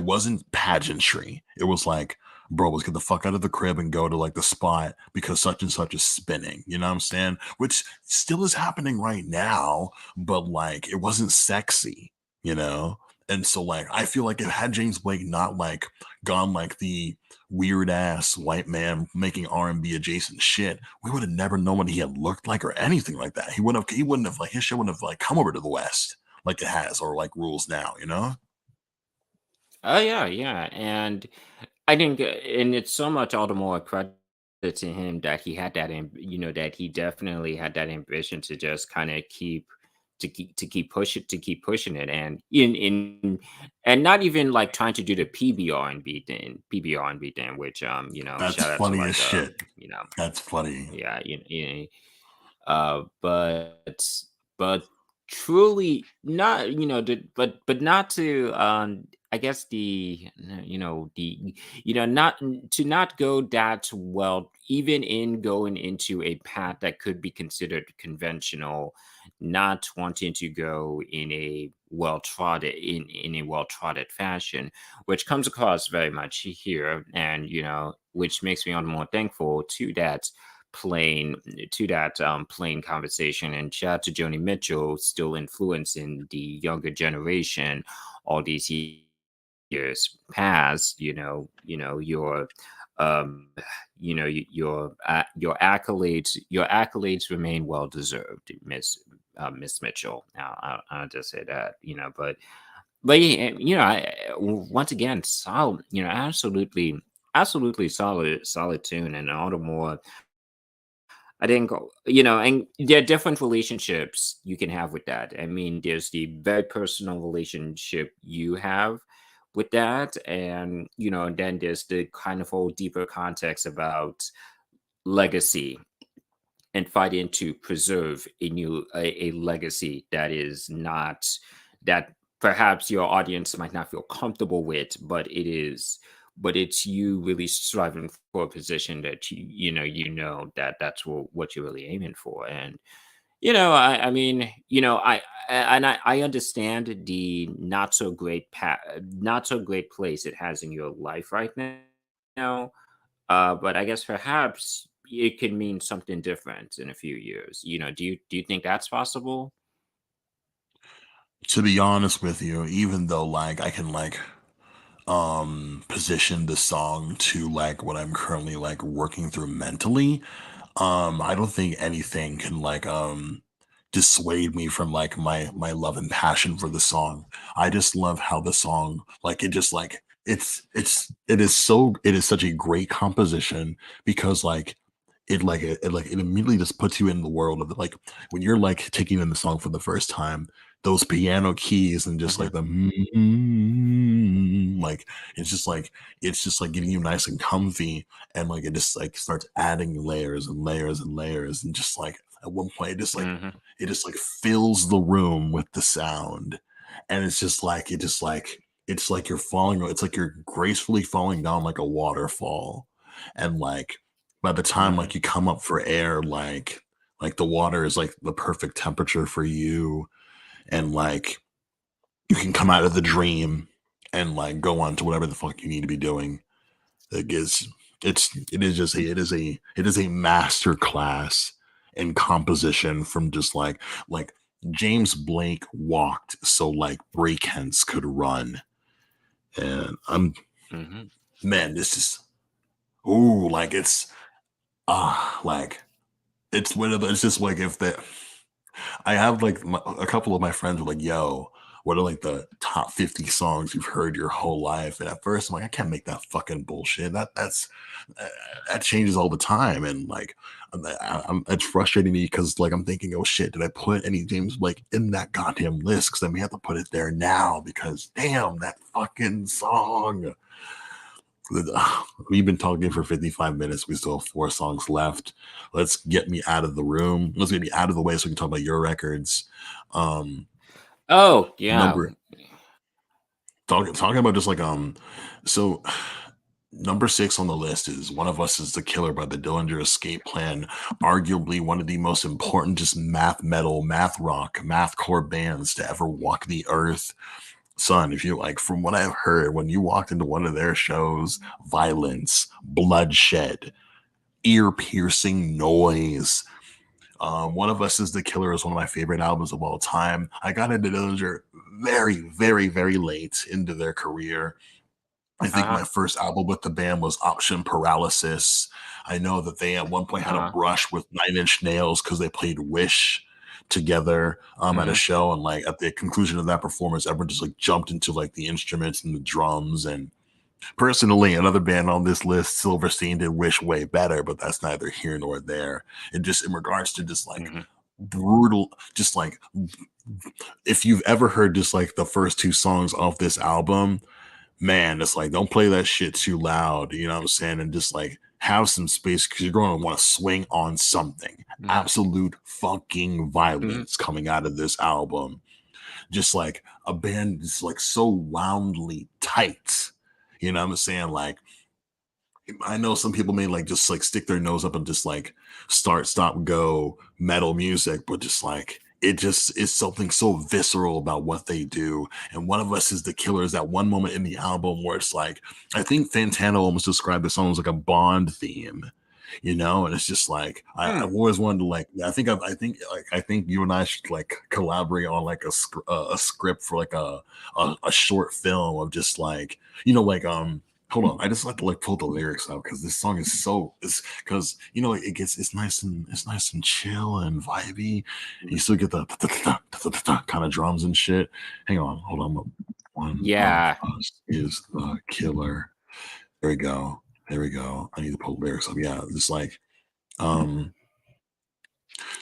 wasn't pageantry. It was like, bro, let's get the fuck out of the crib and go to like the spot because such and such is spinning. You know what I'm saying? Which still is happening right now, but like it wasn't sexy, you know. And so like I feel like if had James Blake not like gone like the weird ass white man making R&B adjacent shit, we would have never known what he had looked like or anything like that. He wouldn't have like his shit wouldn't have like come over to the West like it has or like rules now, you know? Oh yeah, yeah, and I think, and it's so much all the more credit to him that he had that, that he definitely had that ambition to just kind of keep pushing it, and and not even like trying to do the PBR and B thing, which That's shout out to funny as like shit. That's funny. yeah, but truly not, but not to, I guess not to not go that well, even in going into a path that could be considered conventional, not wanting to go in a well trodden fashion, which comes across very much here, and which makes me all the more thankful plain plain conversation. And shout out to Joni Mitchell, still influencing the younger generation all these years past. Um your remain well deserved, Miss Mitchell. I'll just say that, but yeah, once again, solid, absolutely solid tune, and all the more I think, and there are different relationships you can have with that. I mean, there's the very personal relationship you have with that, and and then there's the kind of whole deeper context about legacy and fighting to preserve a legacy that is not that perhaps your audience might not feel comfortable with, but it's you really striving for a position that that that's what you're really aiming for. And I mean, I understand the not so great place it has in your life right now, but I guess perhaps it could mean something different in a few years. Do you think that's possible? To be honest with you, even though like I can like position the song to like what I'm currently like working through mentally, I don't think anything can like dissuade me from like my love and passion for the song. I just love how the song like it just like it is such a great composition because like it immediately just puts you in the world of it. Like when you're like taking in the song for the first time, those piano keys and just Hmm. like the like it's just like getting you nice and comfy, and like it just like starts adding layers and layers and layers, and just like at one point Hmm. it just like fills the room with the sound, and it's just like it's like you're falling, it's like you're gracefully falling down like a waterfall, and like by the time Hmm. like you come up for air, like the water is like the perfect temperature for you, and like you can come out of the dream and like go on to whatever the fuck you need to be doing. Like it is just it is a master class in composition from just like James Blake walked so like breakhands could run. And I'm Mm-hmm. man, this is ooh, like it's like it's one of the, it's just like if the I have like a couple of my friends were like, "Yo, what are like the top 50 songs you've heard your whole life?" And at first, I'm like, "I can't make that fucking bullshit. Uh, that changes all the time." And like, it's frustrating me because like I'm thinking, "Oh shit, did I put any James Blake in that goddamn list?" Because I may have to put it there now because damn that fucking song. We've been talking for 55 minutes. We still have 4 songs left. Let's get me out of the room. Let's get me out of the way so we can talk about your records. Um, Oh yeah. number talking about just like so number 6 on the list is One of Us is the Killer by the Dillinger Escape Plan, arguably one of the most important just math metal, math rock, mathcore bands to ever walk the earth. Son, if you like, from what I've heard, when you walked into one of their shows, violence, bloodshed, ear piercing noise. One of Us is the Killer is one of my favorite albums of all time. I got into Dillinger very, very, very late into their career. I think Uh-huh. my first album with the band was Option Paralysis. I know that they at one point had a Uh-huh. brush with Nine Inch Nails because they played Wish together at a Mm-hmm. show, and like at the conclusion of that performance, everyone just like jumped into like the instruments and the drums. And personally, another band on this list, Silverstein, did Wish way better, but that's neither here nor there. And just in regards to just like Mm-hmm. brutal, just like if you've ever heard just like the first 2 songs off this album, man, it's like don't play that shit too loud, you know what I'm saying? And just like have some space because you're going to want to swing on something. Mm-hmm. Absolute fucking Mm-hmm. violence coming out of this album. Just like a band is like so roundly tight. You know what I'm saying? Like I know some people may like just like stick their nose up and just like start, stop, go metal music, but just like it just is something so visceral about what they do. And One of Us is the Killer is that one moment in the album where it's like, I think Fantano almost described the song as like a Bond theme, you know? And it's just like, I've always wanted to like, I think you and I should like collaborate on like a script for like a short film of just like, like, hold on, I just like to like pull the lyrics out because this song is so it's because it's nice and chill and vibey. You still get the kind of drums and shit. Hang on, hold on. One of Yeah. Us is the Killer. There we go. There we go. I need to pull the lyrics up. Yeah, um,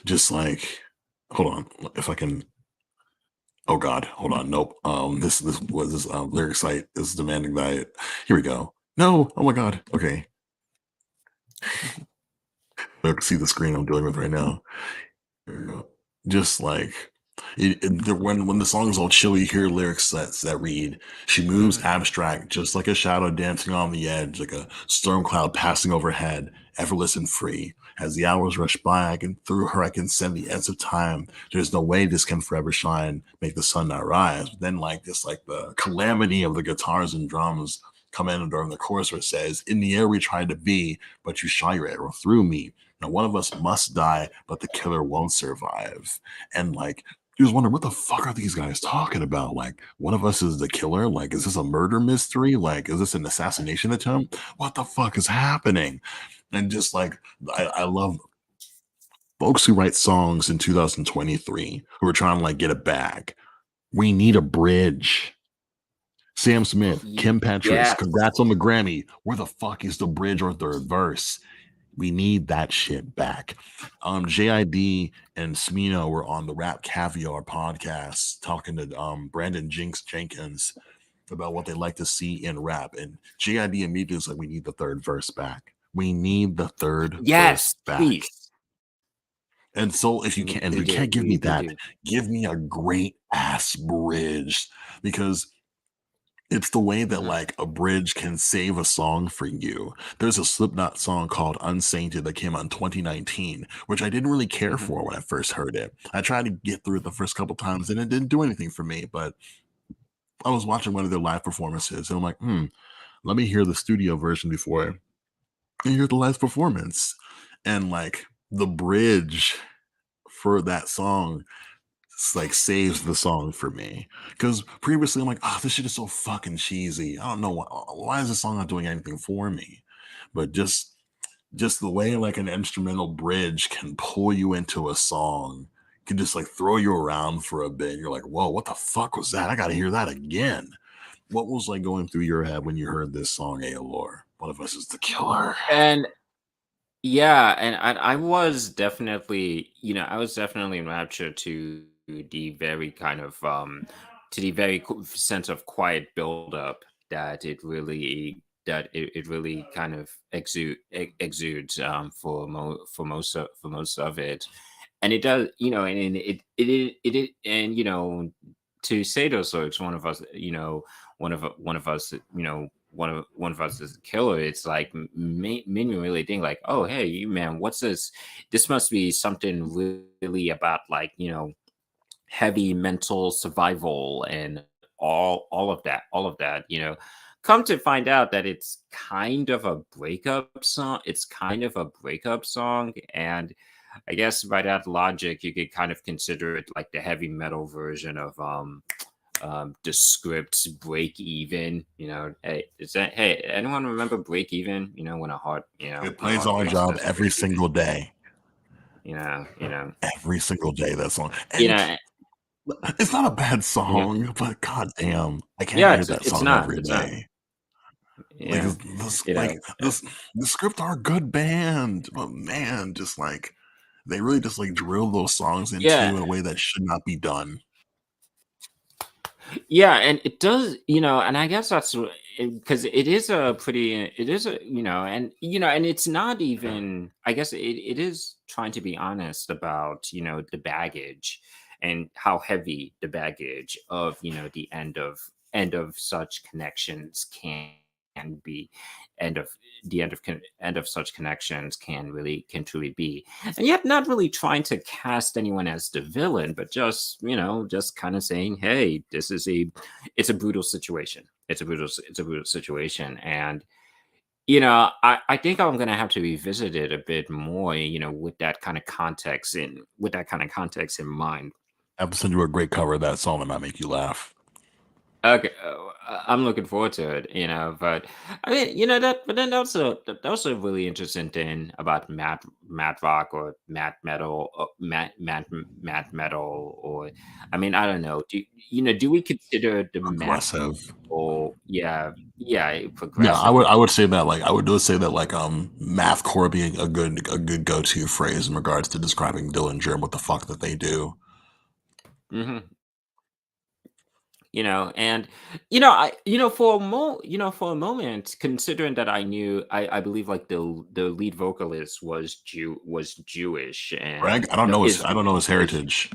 just like hold on. If I can oh god, hold on. Nope. This was this lyric site is demanding that here we go. No, oh my god. Okay. I can see the screen I'm dealing with right now. There we go. Just like when the song is all chill, you hear lyrics that read, "She moves Mm-hmm. abstract, just like a shadow dancing on the edge, like a storm cloud passing overhead, effortless and free. As the hours rush by, I can through her I can send the ends of time. There's no way this can forever shine, make the sun not rise." But then like this, like the calamity of the guitars and drums come in during the chorus where it says, "In the air we tried to be, but you shot your arrow through me. Now one of us must die, but the killer won't survive." And like you just wonder what the fuck are these guys talking about? Like one of us is the killer? Like is this a murder mystery? Like is this an assassination attempt? What the fuck is happening? And just like I love folks who write songs in 2023 who are trying to like get a bag. We need a bridge. Sam Smith, Kim Petras, Yes. congrats on the Grammy. Where the fuck is the bridge or third verse? We need that shit back. JID and Smino were on the Rap Caviar podcast talking to Brandon Jinx Jenkins about what they like to see in rap. And JID immediately was like, we need the third verse back. We need the third verse Yes, back. please. And so if you can't, and if We you do. can't give me We that, do. give me a great ass bridge because it's the way that Mm-hmm. like a bridge can save a song for you. There's a Slipknot song called Unsainted that came out in 2019, which I didn't really care Mm-hmm. for when I first heard it. I tried to get through it the first couple times and it didn't do anything for me. But I was watching one of their live performances and I'm like, let me hear the studio version before I hear the live performance. And like the bridge for that song like saves the song for me. Because previously I'm like, oh, this shit is so fucking cheesy. I don't know why is this song not doing anything for me. But just the way like an instrumental bridge can pull you into a song, can just like throw you around for a bit. You're like, whoa, what the fuck was that? I gotta hear that again. What was like going through your head when you heard this song, Aolor? One of us is the killer. And yeah, and I was definitely, I was definitely enraptured to the very kind of to the very sense of quiet buildup that it really kind of exudes for most of it, and it does, and and to say those lyrics, one of us, one of us, one of us is a killer. It's like made me really think like, oh hey, you man, what's this? This must be something really about like heavy mental survival and all of that. Come to find out that it's kind of a breakup song. It's kind of a breakup song, and I guess by that logic, you could kind of consider it like the heavy metal version of the script's Break Even. Hey, anyone remember Break Even? When a heart, It when a plays heart on my breaks, it job doesn't every break even. single day. You know, Every single day, that song. you And know. it's not a bad Yeah, song, but goddamn, I can't yeah. hear that It's song not. every It's not. day. Like Yeah, you know. the script are a good band, but man, just like they really just like drill those songs into Yeah, you in a way that should not be done. yeah, and it does, and I guess that's because it is a pretty, it is a, and and it's not even. I guess it is trying to be honest about the baggage and how heavy the baggage of the end of such connections can be, end of the end of such connections can truly be, and yet not really trying to cast anyone as the villain, but just just kind of saying, hey, this is it's a brutal situation. It's a brutal situation, and I think I'm gonna have to revisit it a bit more, with that kind of context in mind. I have to send you a great cover of that song that might make you laugh. Okay, I'm looking forward to it, but I mean, but then that's also a really interesting thing about math rock or math metal, math metal, or I mean, I don't know. Do we consider the math Aggressive. metal, yeah, Yeah, progressive? I would say that like I would do say that like mathcore being a good go to phrase in regards to describing Dillinger and what the fuck that they do. Hmm. And I for a moment, considering that I believe like the lead vocalist was Jewish Greg, and I don't know his is heritage.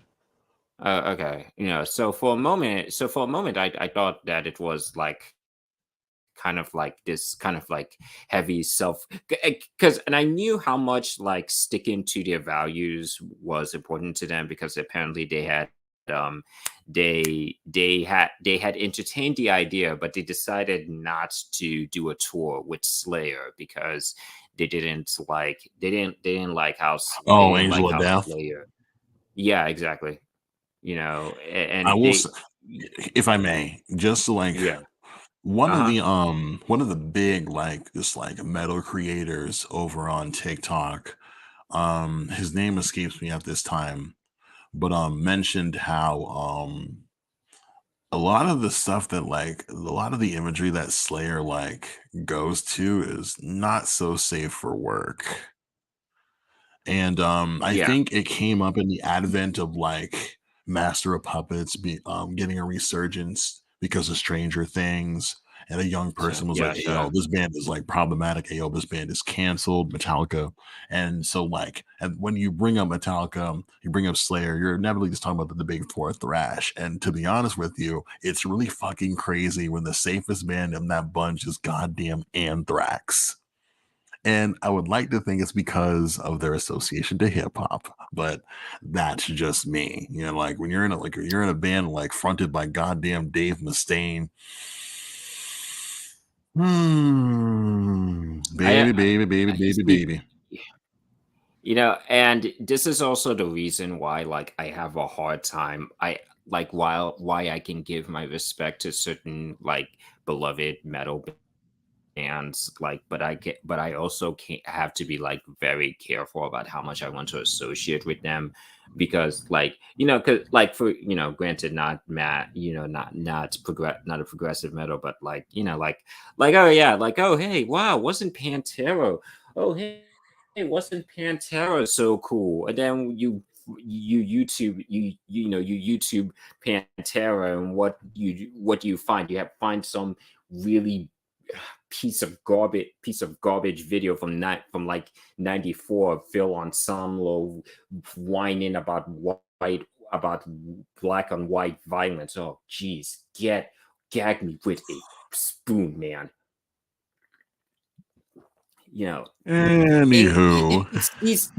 okay, so for a moment I thought that it was like kind of like this kind of like heavy self, because and I knew how much like sticking to their values was important to them, because apparently um they had entertained the idea, but they decided not to do a tour with Slayer because they Oh, didn't Angel like of how Death. Slayer, yeah, exactly, I and will they, say, if I may, just like yeah, uh-huh, one of the big like just like metal creators over on TikTok, his name escapes me at this time, but mentioned how a lot of the stuff that like a lot of the imagery that Slayer like goes to is not so safe for work. And I yeah, think it came up in the advent of like Master of Puppets getting a resurgence because of Stranger Things. And a young sure, person was like, yeah, hey, yo, sure. this band is like problematic. Hey, yo, this band is canceled, Metallica. And so, like, and when you bring up Metallica, you bring up Slayer, you're inevitably just talking about the big four thrash. And to be honest with you, it's really fucking crazy when the safest band in that bunch is goddamn Anthrax. And I would like to think it's because of their association to hip hop, but that's just me. Like when you're in a like you're in a band like fronted by goddamn Dave Mustaine. I, Baby, baby, baby, baby, he's the baby. And this is also the reason why, like, I have a hard time. I like while why I can give my respect to certain like beloved metal bands, like, but I also can't have to be like very careful about how much I want to associate with them, because like because like for granted, not Matt, not a progressive metal, but like oh yeah, like oh hey wow, wasn't Pantera, oh hey, wasn't Pantera so cool? And then you YouTube Pantera, and what do you find? You have find some really piece of garbage video from like 94 Phil Ensemble whining about white about black on white violence. Oh geez, gag me with a spoon, man. You know, Anywho, it's these.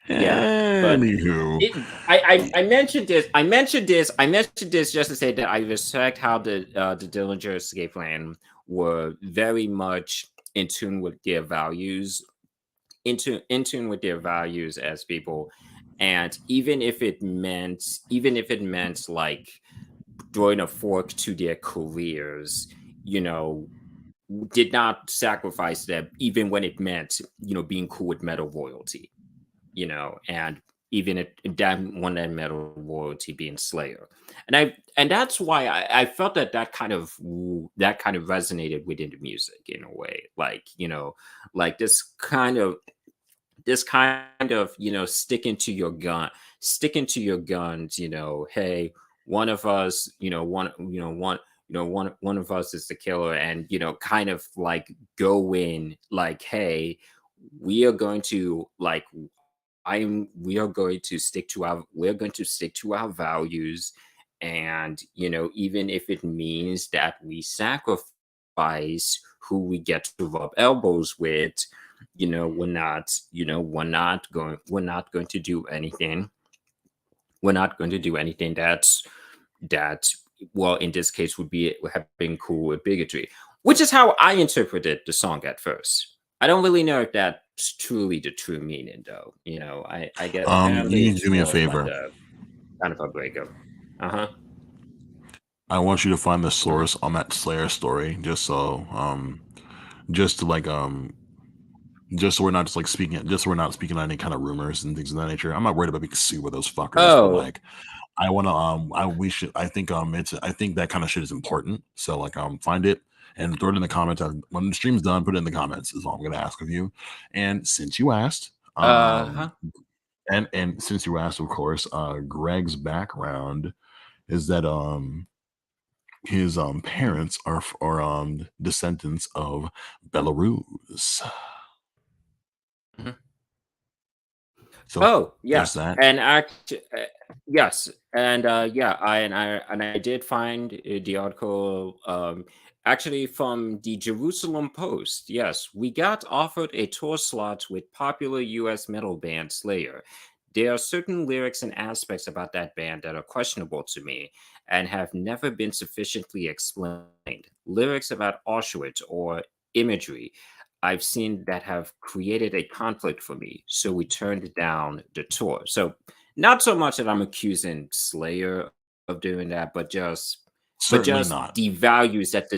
Yeah, but anywho, I mentioned this. I mentioned this just to say that I respect how the Dillinger Escape Plan were very much in tune with their values, in tune with their values as people, and even if it meant like throwing a fork to their careers, you know, did not sacrifice them, even when it meant being cool with metal royalty, and even at that one that metal royalty being Slayer, and that's why I felt that kind of resonated within the music in a way, like like this kind of sticking to your guns, hey, one of us, one of us is the killer, and kind of like go in like, hey, we are going to like we are going to stick to our values, and even if it means that we sacrifice who we get to rub elbows with, we're not going to do anything. We're not going to do anything that well, in this case, would have been cool with bigotry, which is how I interpreted the song at first. I don't really know if that's truly the true meaning, though. I get apparently you need to it's do me a more of like favor. a kind of a breakup. Uh huh. I want you to find the Uh huh. source on that Slayer story, just to like just so we're not just like speaking, just so we're not speaking on any kind of rumors and things of that nature. I'm not worried about being sued with those fuckers, but Oh. like I want to I think I think that kind of shit is important. So like find it and throw it in the comments. When the stream's done, put it in the comments is all I'm gonna ask of you. And since you asked, Huh. and since you asked, of course, Greg's background is that his parents are descendants of Belarus. So Oh, there's yes, that. and yes, and yeah, I did find the article actually from the Jerusalem Post. Yes, we got offered a tour slot with popular U.S. metal band Slayer. There are certain lyrics and aspects about that band that are questionable to me and have never been sufficiently explained. Lyrics about Auschwitz or imagery I've seen that have created a conflict for me. So we turned down the tour. So not so much that I'm accusing Slayer of doing that, but Certainly just not. the values that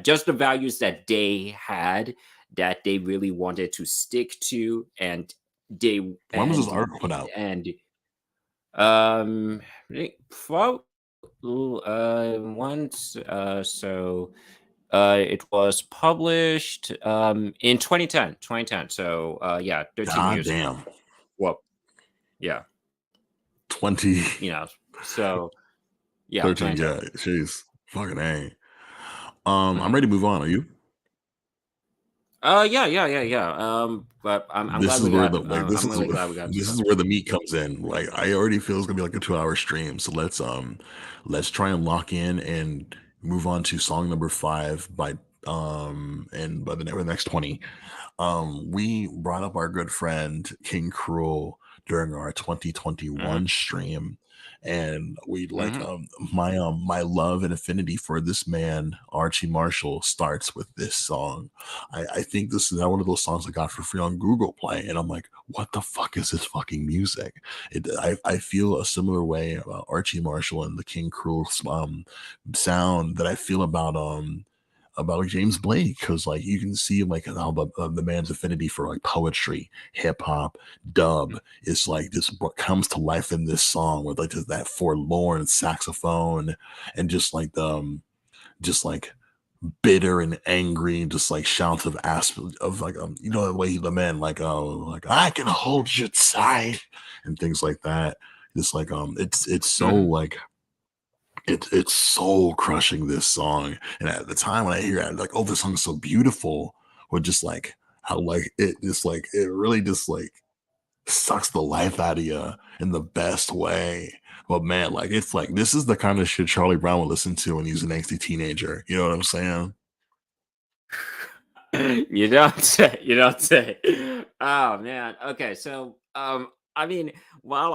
just the values that they had, that they really wanted to stick to, and they When was this article put out? and um pro once so it was published in 2010. So yeah, 13 God years ago. damn. Well, yeah, 20 you know. So yeah, 13. 2010. Yeah, jeez. Fucking A. I'm Hmm. ready to move on. Are you? Yeah. But I'm This glad is we where got. the like I'm really glad we got to this is talk. where the meat comes in. Like I already feel it's gonna be like a 2 hour stream. So let's try and lock in and move on to song number 5 by and by the next 20. We brought up our good friend King Cruel during our Hmm. 2021 stream. and we like Mhm. my love and affinity for this man Archie Marshall starts with this song. I think this is one of those songs I got for free on Google Play, and I'm like, what the fuck is this fucking music? I feel a similar way about Archie Marshall and the King Cruel sound that I feel about James Blake, because like you can see like how the man's affinity for like poetry, hip hop, dub is like this what comes to life in this song with like that forlorn saxophone and just like just like bitter and angry, just like shouts of of like the way the man like I can hold you tight and things like that. Just like it's so Mhm. like it's soul crushing, this song. And at the time when I hear it, I'm like, oh, this song's so beautiful. Or just like how like it just like it really just like sucks the life out of you in the best way. But man, like it's like this is the kind of shit Charlie Brown would listen to when he's an angsty teenager. You know what I'm saying? You don't say. You don't say. Oh man. Okay. So, I mean, while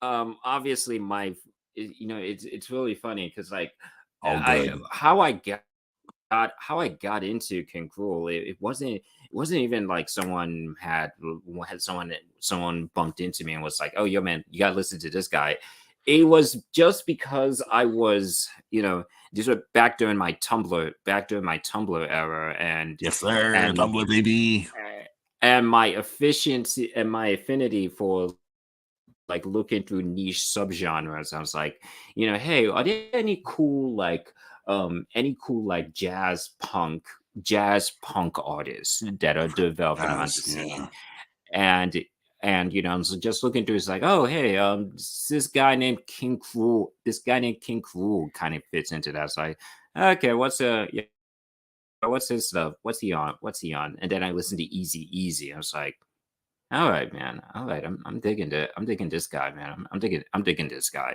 obviously it's really funny because like All I good. how I got into King Cruel. It wasn't even like someone bumped into me and was like, "Oh, yo, man, you gotta listen to this guy." It was just because I was, these were back during my Tumblr era, Yes, sir. and Tumblr baby. and my efficiency and my affinity for like looking through niche subgenres. I was like, hey, are there any cool like jazz punk artists that are developing on the Yes, scene? yeah. And so just looking through, it's like, oh, hey, this guy named King Cruel. This guy named King Cruel kind of fits into that. So okay, yeah, what's his stuff? What's he on? And then I listened to Easy Easy. I was like, all right, man. All right, I'm digging this guy, man. I'm digging this guy.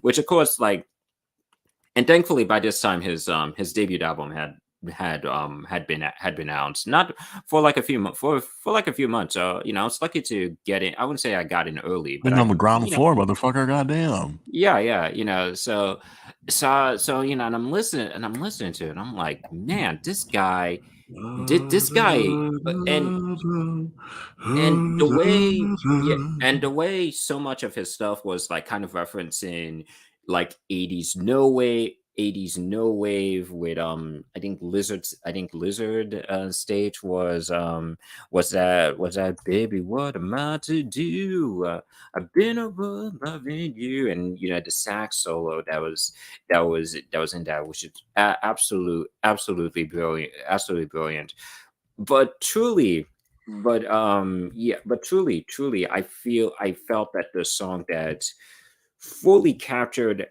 Which of course, like, and thankfully by this time his debut album had been out, not for like a few months for like a few months. I was lucky to get in. I wouldn't say I got in early, but Been on I the ground you know floor, motherfucker. Goddamn. yeah, yeah, and I'm listening to it, and I'm like, man, this guy, and the way so much of his stuff was like kind of referencing like 80s no wave with I think Lizard stage was that baby, what am I to do, I've been over loving you, and the sax solo that was in that, which is absolutely brilliant, absolutely brilliant. But truly, truly, I felt that the song that fully captured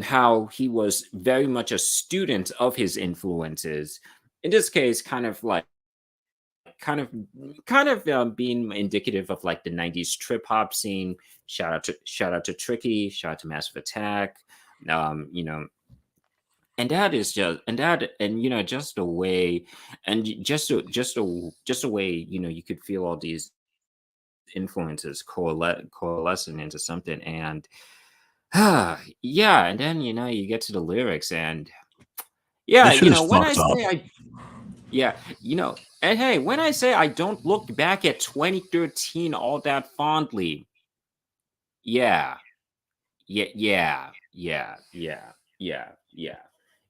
how he was very much a student of his influences. In this case, kind of being indicative of like the 90s trip hop scene. Shout out to Tricky, shout out to Massive Attack. Um, you know, and that is just and that and just the way, and just the way, you could feel all these influences coalescing into something. And yeah, and then you get to the lyrics, and yeah, This shit is when I fucked up. say I yeah, and hey, when I say I don't look back at 2013 all that fondly, yeah, yeah.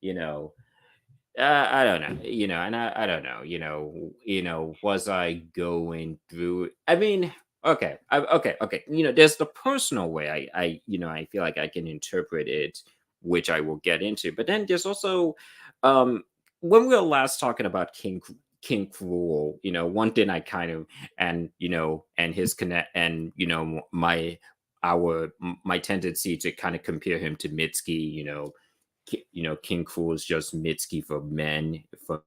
You know, I don't know, and I don't know, was I going through? I mean, okay. There's the personal way I feel like I can interpret it, which I will get into. But then there's also, um, when we were last talking about King Cruel, one thing I kind of, and his connect, and my tendency to kind of compare him to Mitski, King Cruel is just Mitski for men. For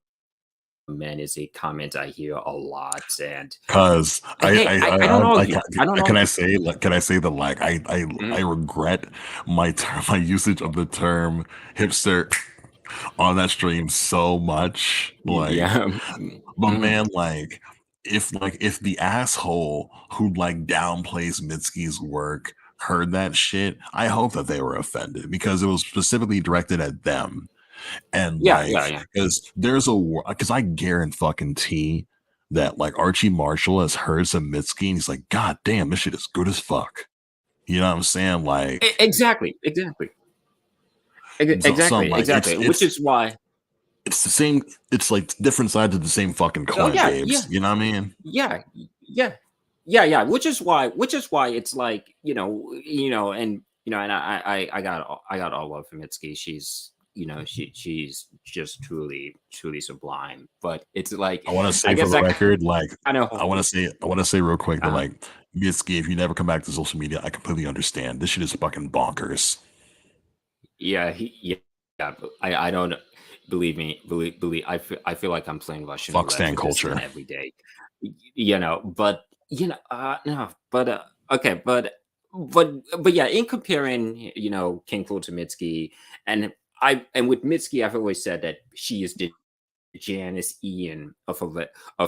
men is a comment I hear a lot, and Cause hey, I don't argue. I don't can I argue. say like can I say that like I Mhm. regret my usage of the term hipster on that stream so much. Like, Yeah. but Mhm. man, like if the asshole who like downplays Mitski's work heard that shit, I hope that they were offended because it was specifically directed at them. And Yeah, like, yeah, yeah. because because I guarantee that like Archie Marshall has heard some Mitski and he's like, God damn, this shit is good as fuck. You know what I'm saying? Like, Exactly, exactly, so I'm like, exactly. Which is why. it's the same. It's like different sides of the same fucking Oh coin, yeah, yeah, babes. You know what I mean? yeah, yeah, yeah, yeah. Which is why it's like and and I got all love for Mitski. She's she's just truly sublime. But it's like, I want to I say for guess the that record, like, kind of I want to say real quick that uh, like, Mitski, if you never come back to social media, I completely understand. This shit is fucking bonkers. yeah, yeah. But I don't believe me. Believe. I feel like I'm playing Russian Fuck roulette stan with this man culture. every day. But no, but okay, but yeah. In comparing, King Cool to Mitski, and with Mitski, I've always said that she is the Janice Ian of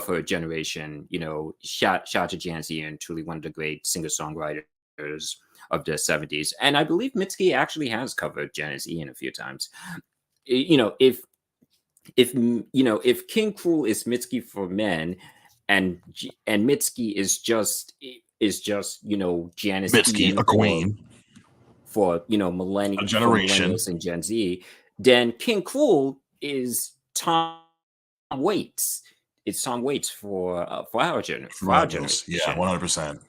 her generation. Shout to Janice Ian, truly one of the great singer songwriters of the '70s, and I believe Mitski actually has covered Janice Ian a few times. If King Cruel is Mitski for men, and Mitski is just Janice Mitski, Ian a queen, for a for generation. millennials and Gen Z, then King Cruel is Tom Waits. It's Tom Waits for For for our millennials. Yeah, generation. 100%.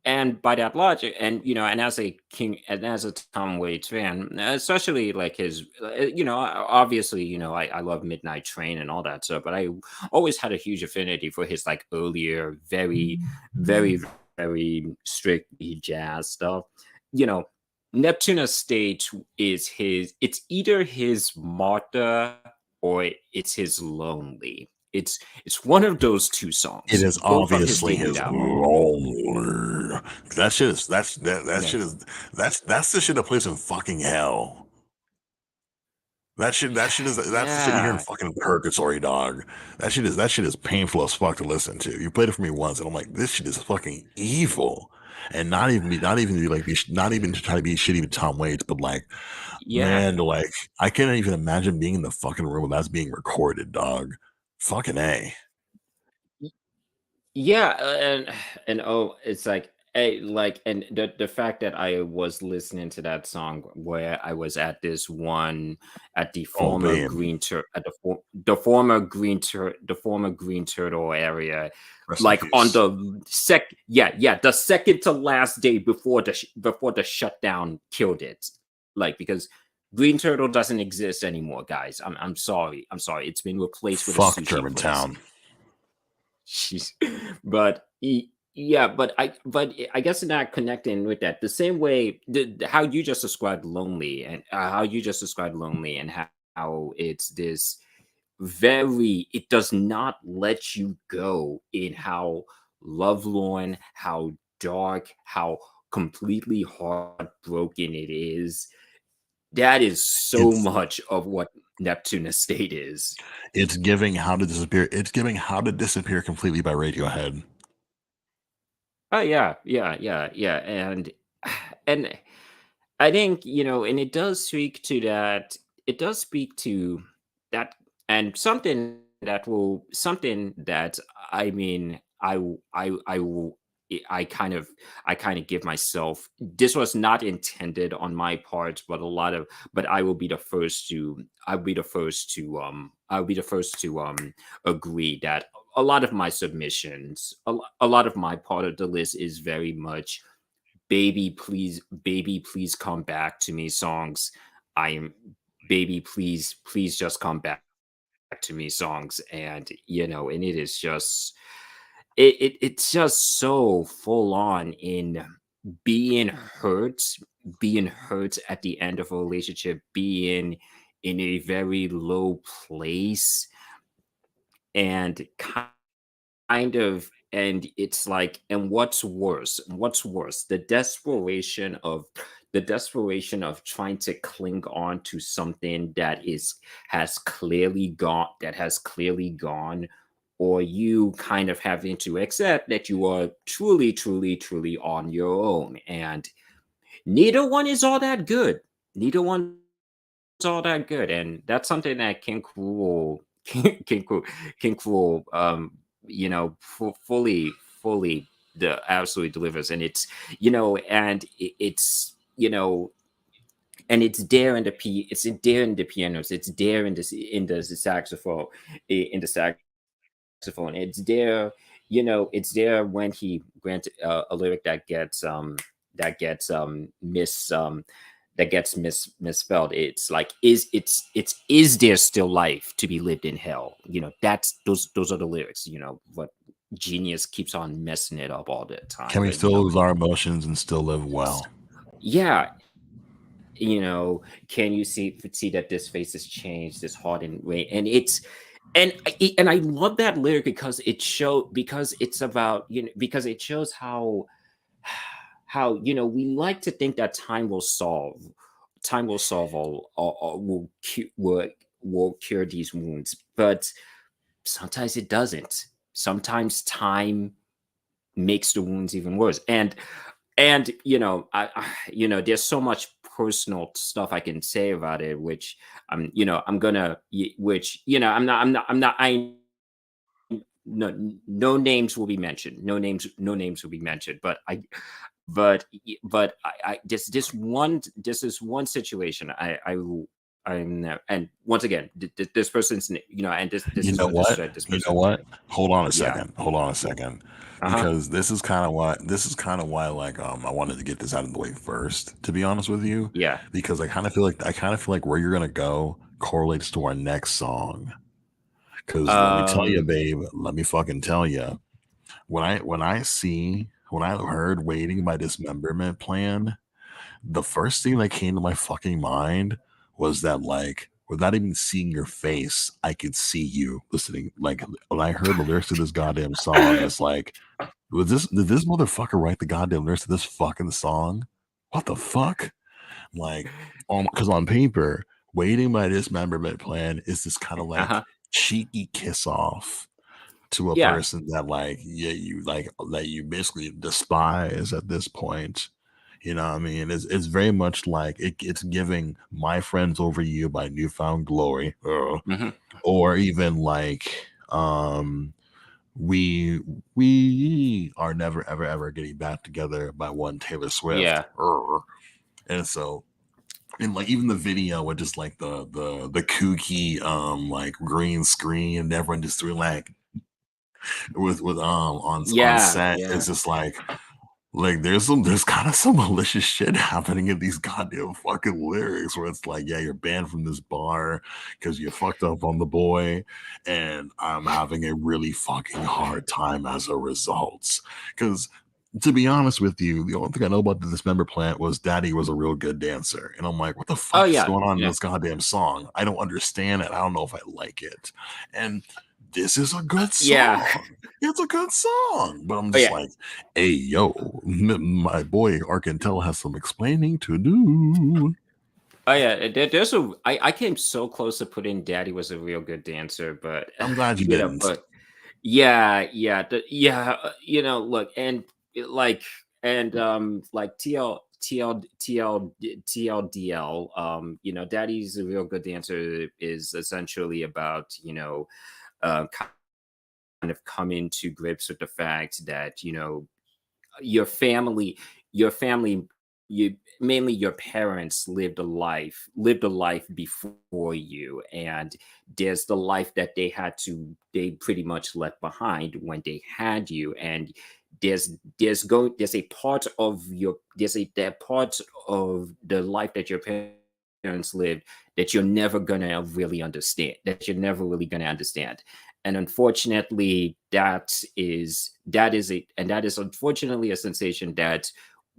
And by that logic, and as a Tom Waits fan, especially like his, obviously, I love Midnight Train and all that stuff, but I always had a huge affinity for his like earlier, very, very strictly jazz stuff. You know, Neptune Estate it's either his Martha or it's his Lonely. It's one of those two It songs, is both from his obviously debut his album. roller. That shit is that Yeah. shit is that's the shit that plays in fucking hell. That's the shit you hear in Yeah. fucking purgatory, dog. That shit is painful as fuck to listen to. You played it for me once, and I'm like, this shit is fucking evil. And not even to try to be shitty with Tom Waits, but like, Yeah. man, like I can't even imagine being in the fucking room when that's being recorded, dog. Fucking A. Yeah, and oh, it's like and the fact that I was listening to that song where I was at this one at the Oh, former babe. Green Tur at the former Green Turtle area, Rest in like on peace. the the second to last day before the shutdown killed it. Like, because Green Turtle doesn't exist anymore, guys. I'm sorry. I'm sorry. It's been replaced with a Fuck sushi place. Germantown. She's, yeah, but I guess not connecting with that the same way, how you just described lonely, and how it's this it does not let you go in how lovelorn, how dark, how completely heartbroken it is. That is so It's much of what Neptune Estate is. it's giving How to Disappear. It's giving How to Disappear completely by Radiohead. Oh yeah, yeah, yeah, yeah, and I think, and it does speak to that. It does speak to that, and something that I mean, I will. I kind of give myself. This was not intended on my part, but I'll be the first to agree that a lot of my submissions, a lot of my part of the list is very much baby please come back to me songs. I am Baby please just come back to me songs. And it is just it's just so full on in being hurt being hurt at the end of a relationship, being in a very low place, and kind of, and it's like, and what's worse, the desperation of trying to cling on to something that has clearly gone or you kind of having to accept that you are truly, truly, truly on your own. And neither one is all that good. Neither one's all that good. And that's something that King Cruel, King Cruel, fully the absolutely delivers. And it's, and it's, and it's there in it's there in the pianos, it's there in the saxophone, in the saxophone. It's there, it's there when he grants a lyric that gets mis that gets misspelled. It's like, is there still life to be lived in hell? That's those are the lyrics. But genius keeps on messing it up all the time. Can we But still lose our emotions and still live well? yeah, can you see that this face has changed, this hardened way? And and I love that lyric because because it's about, because it shows how we like to think that time will solve all will cure these wounds, but sometimes it doesn't. Sometimes time makes the wounds even worse. And there's so much personal stuff I can say about it, which I'm gonna which I'm not I no names will be mentioned, no names will be mentioned, but this is one situation and once again, this person's, and this You is know what this what? said, this You know person. what? Hold on a Yeah. second. Hold on a second. Uh-huh. Because this is kind of why like I wanted to get this out of the way first, to be honest with you. Yeah. Because I kind of feel like where you're gonna go correlates to our next song. Cause let me tell you, um babe, let me fucking tell you. When I heard Waiting by Dismemberment Plan, the first thing that came to my fucking mind was that, like, without even seeing your face, I could see you listening. Like, when I heard the lyrics to this goddamn song, it's like, did this motherfucker write the goddamn lyrics to this fucking song? What the fuck? Like, because on paper, Waiting by Dismemberment Plan is this kind of like uh-huh. cheeky kiss off to a Yeah. person that, like, yeah, you like that you basically despise at this point. You know what I mean? It's very much like it's giving My Friends Over You by Newfound Glory. Hmm. Or even like we we are never ever ever getting back together by one Taylor Swift. Yeah. And so, and like even the video with just like the kooky like green screen and everyone just doing like with on Yeah. set, Yeah. it's just like there's kind of some malicious shit happening in these goddamn fucking lyrics where it's like, yeah, you're banned from this bar because you fucked up on the boy, and I'm having a really fucking hard time as a result. Because to be honest with you, the only thing I know about the Dismember Plant was Daddy was a real good dancer. And I'm like, what the Oh fuck is yeah. going on in Yeah. this goddamn song? I don't understand it. I don't know if I like it. And this is a good Yeah. song. It's a good song. But I'm Oh just yeah. like, hey, yo, my boy Arkentel has some explaining to do. Oh yeah. I came so close to putting Daddy was a real good dancer, but I'm glad you didn't. but yeah, yeah, yeah. Look, and like, and like TLDL, Daddy's a real good dancer is essentially about, kind of coming to grips with the fact that, your family your family you mainly your parents lived a life before you, and there's the life that they pretty much left behind when they had you, and there's a part of that part of the life that your parents lived that you're never gonna really understand, and unfortunately that is unfortunately a sensation that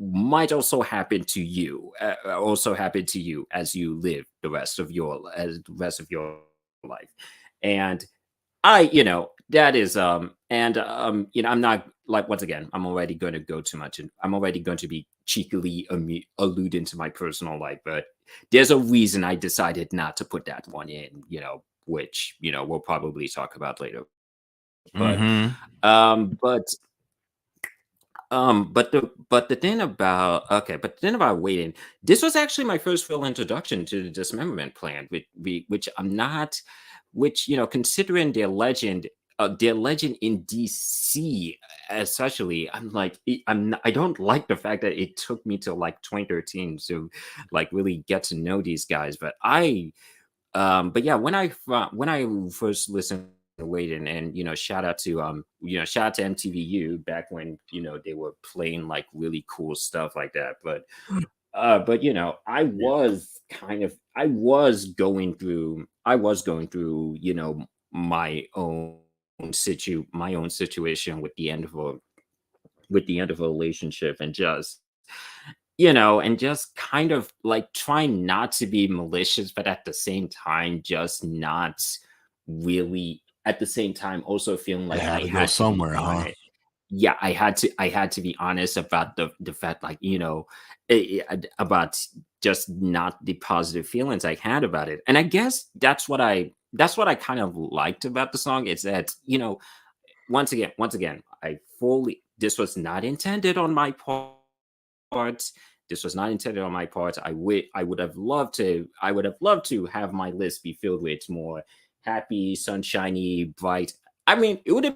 might also happen to you as you live the rest of your life. And that is I'm not, like, once again, I'm already going to go too much, and I'm already going to be cheekily alluding to my personal life, but there's a reason I decided not to put that one in, which we'll probably talk about later. But Mm-hmm. um but but the thing about okay, but the thing about waiting, this was actually my first real introduction to the dismemberment plan, which I'm not, which considering their legend in DC, especially, I'm like, I don't like the fact that it took me till like 2013 to like really get to know these guys, but yeah, when I first listened to Waiting, and shout out to MTVU back when they were playing like really cool stuff like that. But Yeah. I was going through my own situation with the end of a relationship, and just kind of like trying not to be malicious, but at the same time, just not really, at the same time, also feeling It like had I to go had to be somewhere, on huh? it. Yeah, I had to be honest about the fact, like, about just not the positive feelings I had about it. And I guess that's what I kind of liked about the song, is that, once again, I fully this was not intended on my part. This was not intended on my part. I would have loved to have my list be filled with more happy, sunshiny, bright. I mean, it would have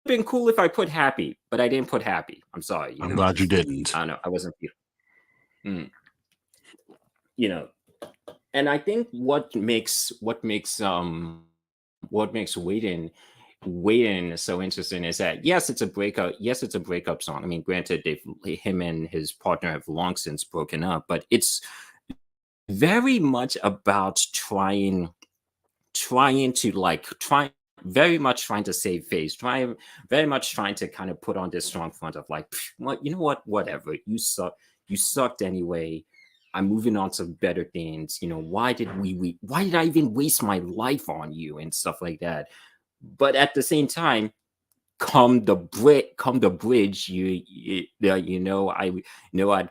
been cool if I put happy, but I didn't put happy. I'm sorry, I'm glad you because didn't. I don't know, I wasn't feeling, you know. And I think what makes waiting so interesting is that, yes, it's a breakup song. I mean, granted, him and his partner have long since broken up, but it's very much about trying to like try very much trying to save face, trying very much trying to kind of put on this strong front of like, what, whatever, you sucked anyway. I'm moving on to better things. Why did I even waste my life on you and stuff like that? But at the same time, come the bridge, I'd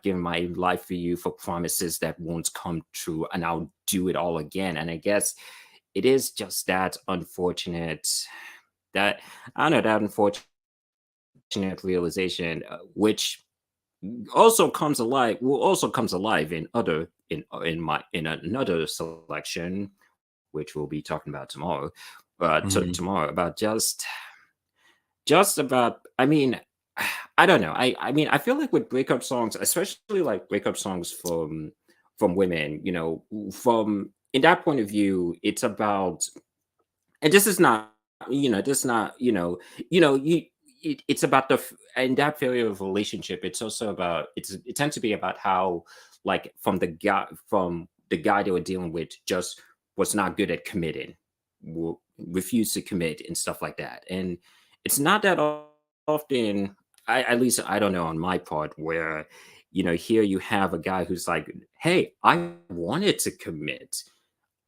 give my life for you, for promises that won't come true, and I'll do it all again. And I guess it is just that unfortunate, that I don't know, that unfortunate realization, which also comes alive in another selection, which we'll be talking about tomorrow, Mhm. tomorrow, about just about, I mean, I don't know, I mean, I feel like with breakup songs, especially like breakup songs from women, from in that point of view, it's about, and this is not, this not, it's about in that failure of relationship, it's also about, it tends to be about how, like, from the guy they were dealing with, just was not good at committing, refused to commit and stuff like that. And it's not that often, at least I don't know on my part, where here you have a guy who's like, hey, I wanted to commit,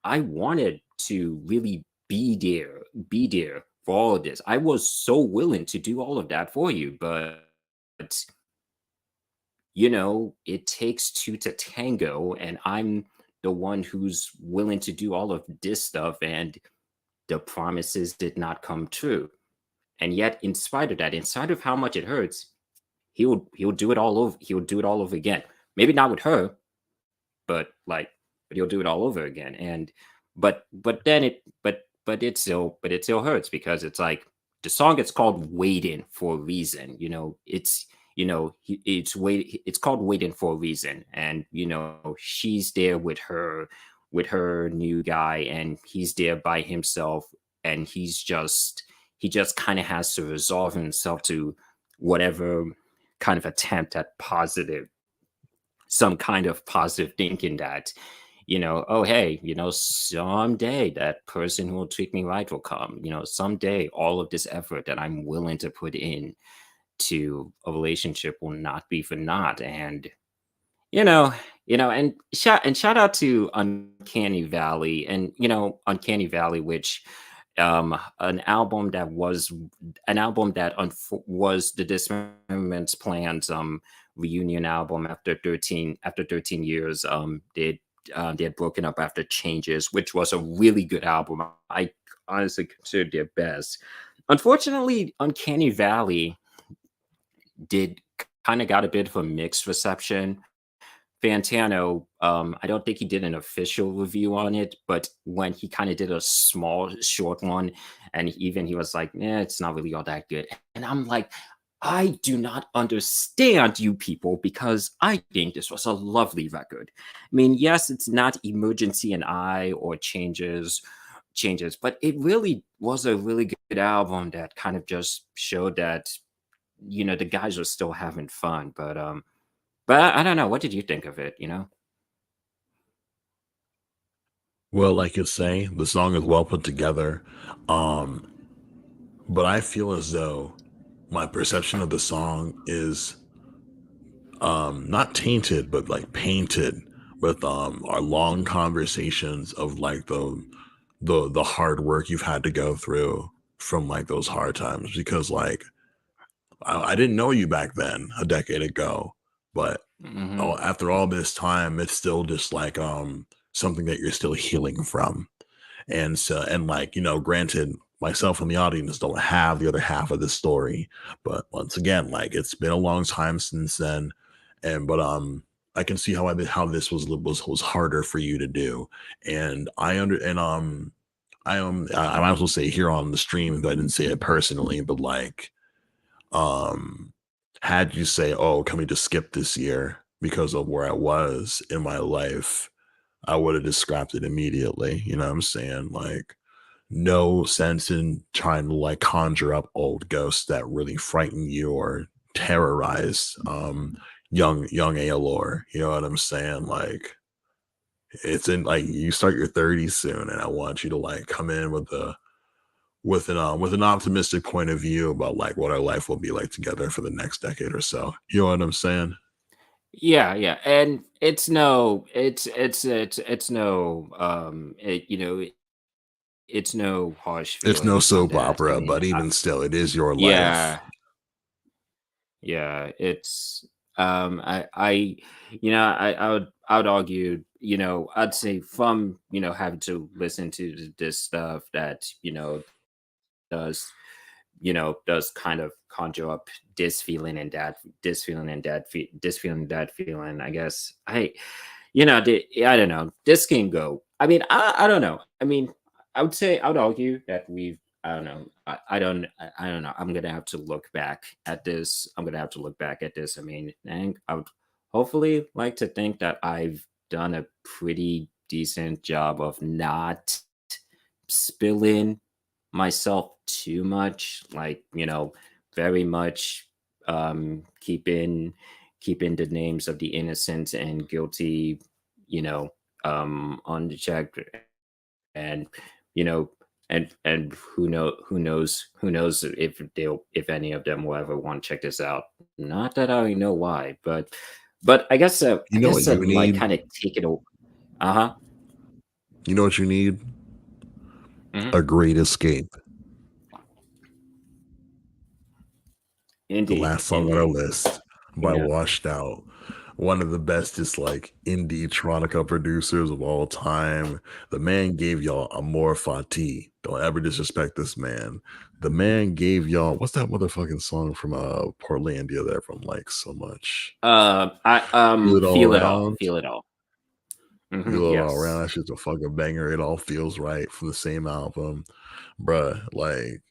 I wanted to really be there for all of this. I was so willing to do all of that for you, but it takes two to tango, and I'm the one who's willing to do all of this stuff, and the promises did not come true. And yet, in spite of that, in spite of how much it hurts, he'll do it all over. He'll do it all over again. Maybe not with her, but like, but he'll do it all over again. And but then it but it still hurts, because it's like, the song is called Waiting for a reason. It's called Waiting for a reason. And she's there with her new guy, and he's there by himself, and he just kind of has to resolve himself to whatever kind of attempt at positive some kind of positive thinking, that, oh, hey, someday that person who will treat me right will come. Someday all of this effort that I'm willing to put in to a relationship will not be for naught. And you know, and shout out to Uncanny Valley, and Uncanny Valley, which an album that was the Dismemberment's Plans reunion album after 13 years. They had broken up after Changes, which was a really good album. I honestly consider their best. Unfortunately, Uncanny Valley did kind of got a bit of a mixed reception. Fantano, I don't think he did an official review on it, but when he kind of did a small, short one, and even he was like, "Yeah, it's not really all that good." And I'm like, I do not understand you people because I think this was a lovely record. I mean, yes, it's not Emergency and I or changes, but it really was a really good album that kind of just showed that the guys are still having fun. But I don't know. What did you think of it? Well, like you say, the song is well put together. Um, but I feel as though my perception of the song is not tainted, but like painted with our long conversations of like the hard work you've had to go through from like those hard times because like I didn't know you back then a decade ago, but Hmm. after all this time, it's still just like something that you're still healing from. And so, and like, granted, myself and the audience don't have the other half of the story. But once again, like it's been a long time since then. And but I can see how this was harder for you to do. And I might as well say here on the stream, though I didn't say it personally, but like um had you say, "Oh, can we just skip this year?" because of where I was in my life, I would have just scrapped it immediately. You know what I'm saying? Like, no sense in trying to like conjure up old ghosts that really frighten you or terrorize young Aelor. You know what I'm saying? Like, it's in like you start your 30s soon, and I want you to like come in with an optimistic point of view about like what our life will be like together for the next decade or so. You know what I'm saying? Yeah, yeah, and it's no it's no harsh It's no feelings on soap that. I opera, mean, but even still, it is your life. yeah, yeah, it's I would argue, I'd say from having to listen to this stuff that does does kind of conjure up this feeling, that feeling. I guess I don't know. This can go. I mean, I don't know. I mean, I would argue that I don't know. I don't know. I'm gonna have to look back at this. I'm gonna have to look back at this. I mean, I would hopefully like to think that I've done a pretty decent job of not spilling myself too much, like very much keeping the names of the innocent and guilty you know on the check. And you know and who knows if any of them will ever want to check this out. Not that I know why, but You I know what guess you like need? kind of take it. Uh-huh. You know what you need? Hmm. A great escape. The Indeed, last song on our indeed. list you by know Washed Out. One of the bestest like indie electronica producers of all time. The man gave y'all Amor Fati. Don't ever disrespect this man. The man gave y'all what's that motherfucking song from Portlandia that everyone likes so much? I Feel It All feel it all, Around. feel it all. Feel It All Around. Yes. That shit's a fucking banger. It all feels right from the same album. Bruh, like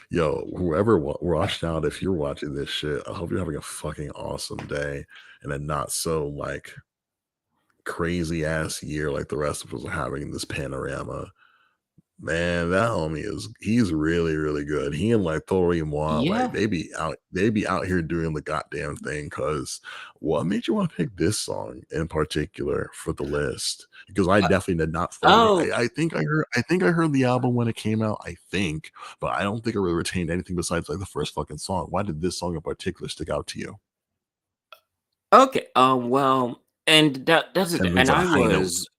yo, whoever watched out, if you're watching this shit, I hope you're having a fucking awesome day and a not so like crazy ass year like the rest of us are having in this panorama. Man, that homie he's really, really good. He and like Tori Moi, like Yeah. they be out here doing the goddamn thing. Cause what made you want to pick this song in particular for the list? Because I Uh, definitely did not fuck with it. oh, I think I heard the album when it came out, I think, but I don't think I really retained anything besides like the first fucking song. Why did this song in particular stick out to you? okay. Well, and that's it. And things And on a I high note. was,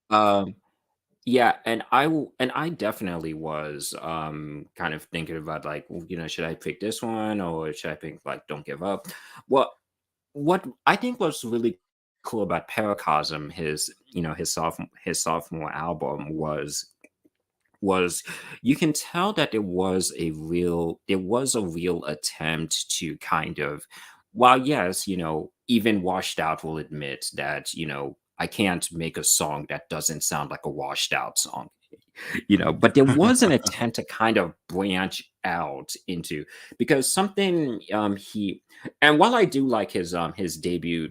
yeah, and I definitely was, kind of thinking about like, should I pick this one or should I pick like Don't Give Up? Well, what I think was really cool about Paracosm, his sophomore album, was was you can tell that there was a real attempt to kind of, while yes, even washed out will admit that, I can't make a song that doesn't sound like a washed out song. But there was an attempt to kind of branch out into, because something he and while I do like his debut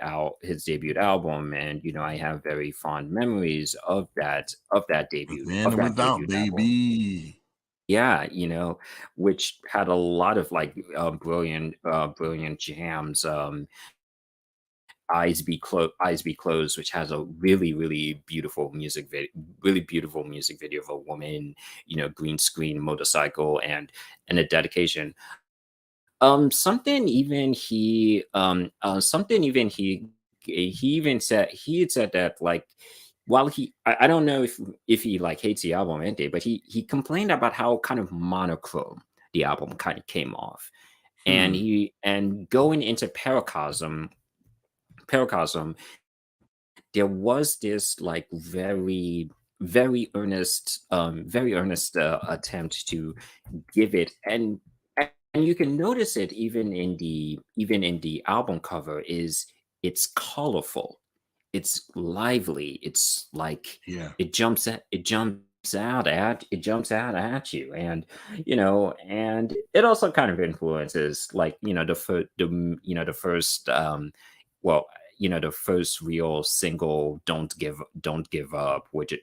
album, and I have very fond memories Within of and that without, debut album. baby. Yeah, which had a lot of like brilliant jams. Eyes Be Closed, which has a really beautiful music video of a woman, green screen motorcycle, and a dedication. Something even he even said he had said that, like, while I don't know if he like hates the album ended, but he complained about how kind of monochrome the album kind of came off, and Hmm. and going into Paracosm, there was this like very earnest attempt to give it, and you can notice it even in the album cover, is it's colorful, it's lively, it's like Yeah. it jumps out at you, and it also kind of influences, like, the first real single, Don't Give Up, which,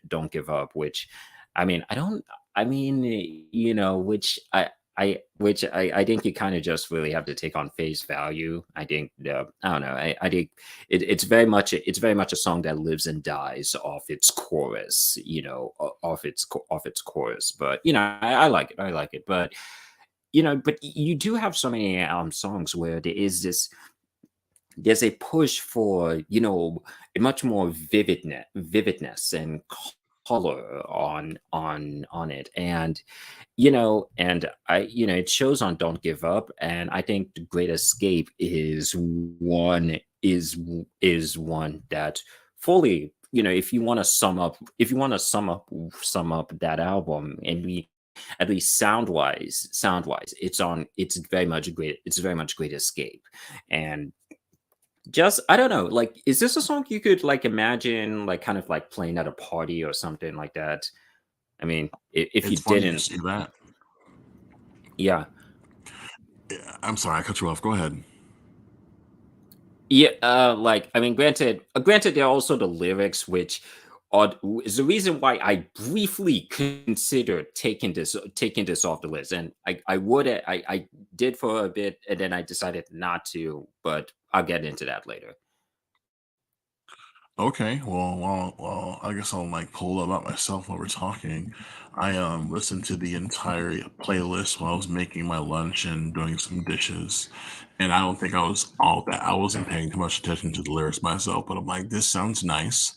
I mean, I don't I mean, which I think you kind of just really have to take on face value. I think, I don't know. I think it's very much a song that lives and dies off its chorus, off its chorus. But I like it. I like it. But you do have so many songs where there's a push for, a much more vividness and color on it, and it shows on Don't Give Up. And I think The Great Escape is one that fully, if you want to sum up that album, and we at least sound wise, it's very much Great Escape. And just, I don't know, like, is this a song you could like imagine, like, kind of like playing at a party or something like that? I mean, if you It's funny you didn't, say that. yeah. Yeah, I'm sorry, I cut you off. Go ahead. Yeah, like, I mean, granted, there are also the lyrics, which is the reason why I briefly considered taking this off the list, and I did for a bit, and then I decided not to, but I'll get into that later. Okay, well, I guess I'll like pull it up myself while we're talking. I listened to the entire playlist while I was making my lunch and doing some dishes, and I don't think I wasn't paying too much attention to the lyrics myself, but I'm like, this sounds nice,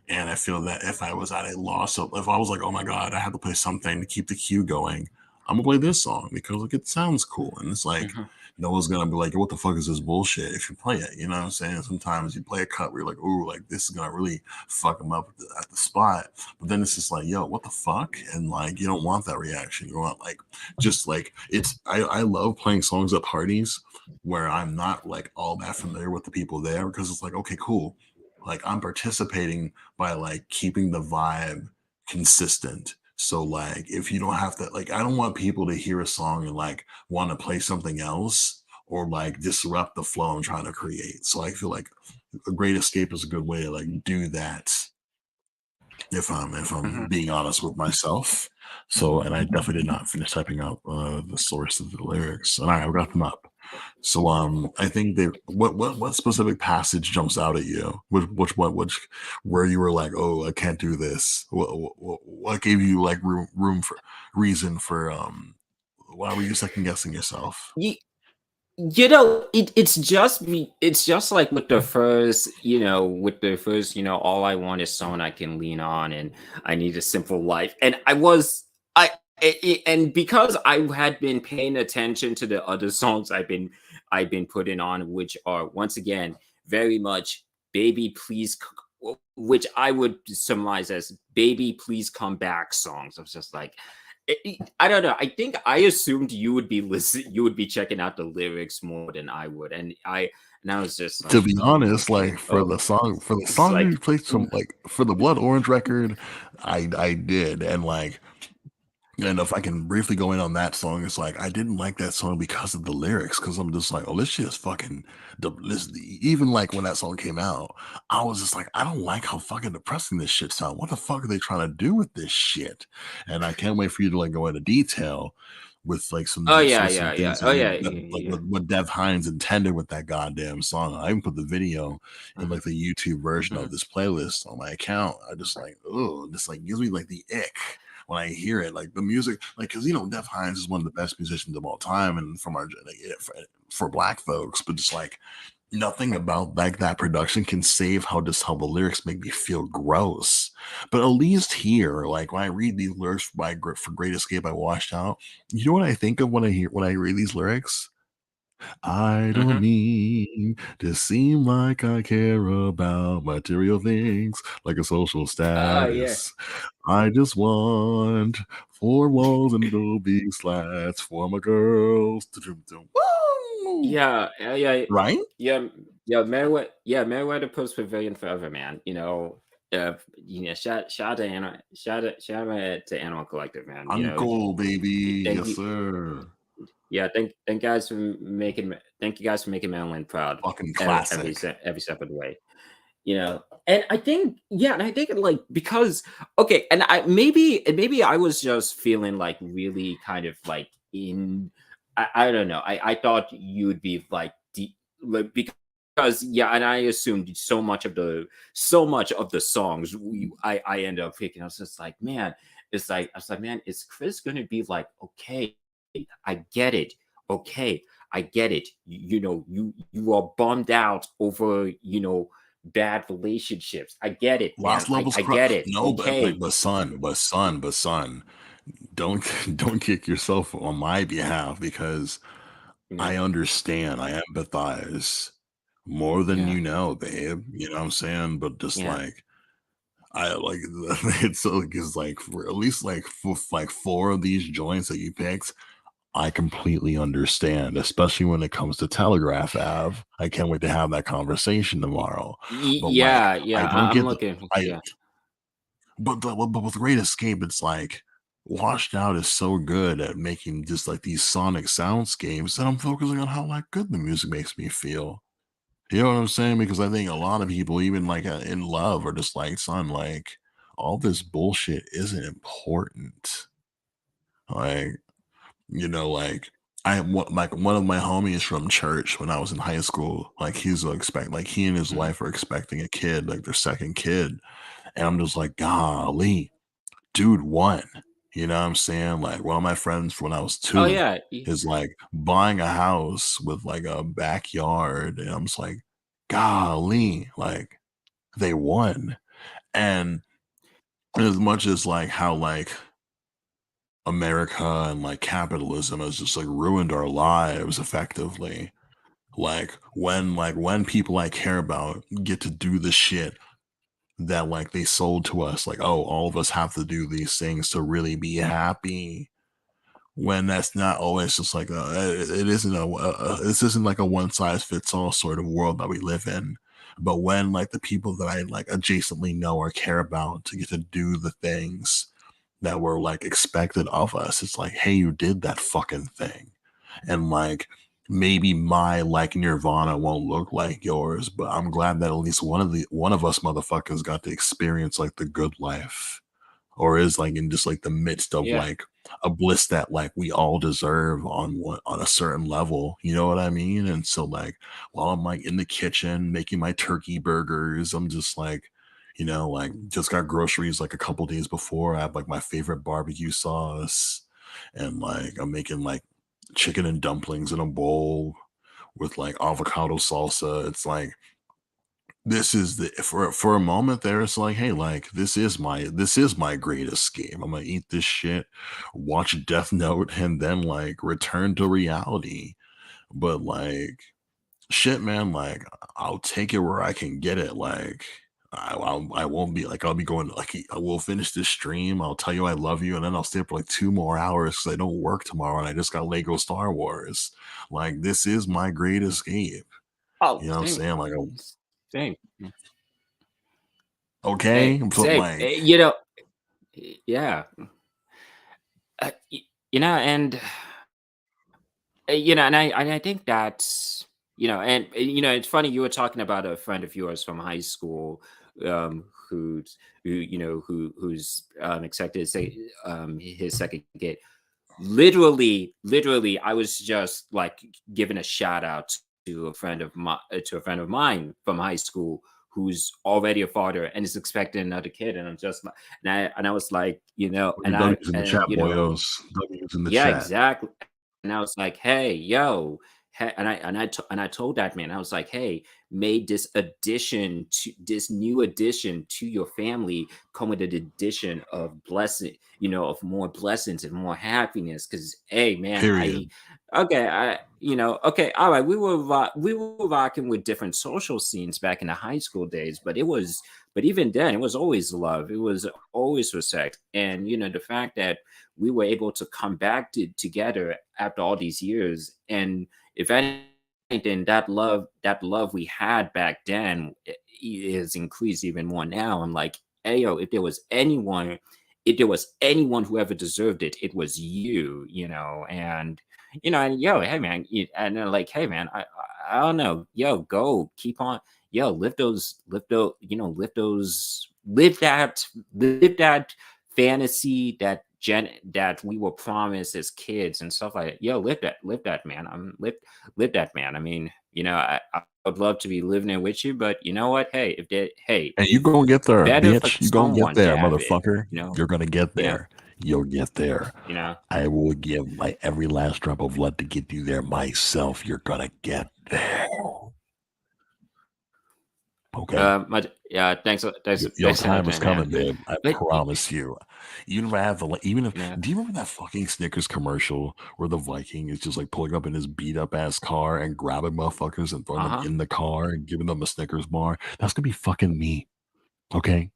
and I feel that if I was at a loss, of if I was like, oh my god, I have to play something to keep the queue going, I'm gonna play this song because like it sounds cool, and it's like Mhm, no one's gonna be like, what the fuck is this bullshit if you play it, you know what I'm saying? Sometimes you play a cut where you're like, ooh, like this is gonna really fuck them up at the spot. But then it's just like, yo, what the fuck? And like you don't want that reaction. You want like just like I love playing songs at parties where I'm not like all that familiar with the people there because it's like, okay, cool. Like I'm participating by like keeping the vibe consistent. So like if you don't have to like I don't want people to hear a song and like want to play something else or like disrupt the flow I'm trying to create. So I feel like a Great Escape is a good way to like do that if I'm mhm. being honest with myself. So and I definitely did not finish typing out the source of the lyrics. And I got them up. So I think they what specific passage jumps out at you? Which where you were like, oh, I can't do this. What gave you like room for reason for why were you second guessing yourself? It's just like with the first, all I want is someone I can lean on, and I need a simple life. And and because I had been paying attention to the other songs I've been putting on, which are once again very much, baby, please, which I would summarize as "Baby, Please Come Back" songs. I was just like, I don't know. I think I assumed you would be checking out the lyrics more than I would, and I was just To like, be oh, honest, okay, like for the it's song like, you played some like for the Blood Orange record, I did. And like, and if I can briefly go in on that song, it's like I didn't like that song because of the lyrics, because I'm just like, oh, this shit is fucking even like when that song came out, I was just like, I don't like how fucking depressing this shit sounds. What the fuck are they trying to do with this shit? And I can't wait for you to like go into detail with like oh yeah, some yeah, yeah, things that oh you yeah, that, yeah, like yeah. what Dev Hynes intended with that goddamn song. I even put the video in Uh-huh, like the YouTube version of uh-huh. this playlist on my account. I just like, oh, this like gives me like the ick when I hear it. Like the music, like because Def Hynes is one of the best musicians of all time, and from our like, for Black folks, but just like nothing about like that production can save how the lyrics make me feel gross. But at least here, like when I read these lyrics for Great Escape, I washed out. You know what I think of when I read these lyrics? I don't Mhm. mean to seem like I care about material things like a social Oh yeah. status. I just want four walls and Adobe slats for my girls. Woo! Yeah, yeah, Right? yeah, yeah, Meriwether Post Pavilion forever, man. Shout out to Animal Collective, man. Uncle, baby. Thank Yes, you, sir. yeah, thank you guys for making Maryland proud Fucking classic. every step of the way. And I think, yeah, and I think like because okay, and maybe I was just feeling like really kind of like in I don't know. I thought you would be like deep like because yeah, and I assumed so much of the songs I end up picking. I was just like, man, it's like I was like, man, is Chris gonna be like, okay, I get it. Okay, I get it. You are bummed out over, bad relationships. I get it, man. Lost levels I cru get it. no, Okay. but son, don't don't kick yourself on my behalf because Yeah. I understand, I empathize more than Yeah. you know, babe, you know what I'm saying? But just Yeah. like I like it's so because like for at least like for like 4 of these joints that you picked, I completely understand, especially when it comes to Telegraph Ave. I can't wait to have that conversation tomorrow. But like Yeah. I Yeah. don't I'm get the looking. I Yeah. but with Great Escape, it's like Washed Out is so good at making just like these sonic soundscapes that I'm focusing on how like good the music makes me feel. You know what I'm saying? Because I think a lot of people, even like in love, are just like, son, like all this bullshit isn't important. Like, like like one of my homies from church when I was in high school, like like he and his Mhm. wife are expecting a kid, like their second kid. And I'm just like, golly, dude won. You know what I'm saying? Like one of my friends from when I was Oh 2 yeah. is like buying a house with like a backyard. And I'm just like, golly, like they won. And as much as like how like America and like capitalism has just like ruined our lives effectively. Like when people I care about get to do the shit that like they sold to us, like, oh, all of us have to do these things to really be happy. When that's not always just like it isn't this isn't like a one size fits all sort of world that we live in. But when like the people that I like adjacently know or care about to get to do the things that were like expected of us, it's like, hey, you did that fucking thing. And like maybe my like Nirvana won't look like yours, but I'm glad that at least one of us motherfuckers got to experience like the good life, or is like in just like the midst of Yeah. like a bliss that like we all deserve on a certain level, you know what I mean? And so like while I'm like in the kitchen making my turkey burgers, I'm just like, like just got groceries like a couple days before. I have like my favorite barbecue sauce, and like I'm making like chicken and dumplings in a bowl with like avocado salsa. It's like this is the for a moment there, it's like, hey, like this is my great escape. I'm gonna eat this shit, watch Death Note, and then like return to reality. But like shit, man, like I'll take it where I can get it. Like I won't be like, I'll be going like, I will finish this stream. I'll tell you I love you, and then I'll stay up for like 2 more hours because I don't work tomorrow, and I just got Lego Star Wars. Like, this is my great escape. Oh, You know what I'm same, saying? Like, same. okay, Hey, but same. like, Yeah. And and I think that's it's funny you were talking about a friend of yours from high school, who's expected to say his second kid. Literally, I was just like giving a shout out to a friend of mine from high school who's already a father and is expecting another kid, and I'm just like, and I was like, put your and W's in the chat, you know, boyos. W's in the yeah, chat. exactly. And I was like, "Hey, yo," and I told that man, I was like, "Hey, may this new addition to your family come with an addition of blessing, of more blessings and more happiness." Because, hey, man, Period. okay, all right, we were rocking with different social scenes back in the high school days, but even then, it was always love. It was always respect, and the fact that we were able to come back together after all these years. And if anything, that love we had back then is increased even more now. I'm like, hey, yo, if there was anyone who ever deserved it, it was you. And yo, hey man, and they're like, hey man, I don't know, yo, go keep on, yo, live that fantasy that we were promised as kids and stuff like that. Yo, live that, man. Live that, man. I mean, I would love to be living it with you, but you know what? And you gonna get there, Better for bitch. You gonna get someone to there, have it. motherfucker. You're gonna get You know, there. You'll get there. you know. I will give my every last drop of blood to get you there myself. You're gonna get there. Okay. Yeah. Thanks, thanks, Your thanks a lot, time is man. coming, babe. I But promise you. Even if I have to, even if, you know, do you remember that fucking Snickers commercial where the Viking is just like pulling up in his beat up ass car and grabbing motherfuckers and throwing uh them huh. in the car and giving them a Snickers bar? That's gonna be fucking me. Okay.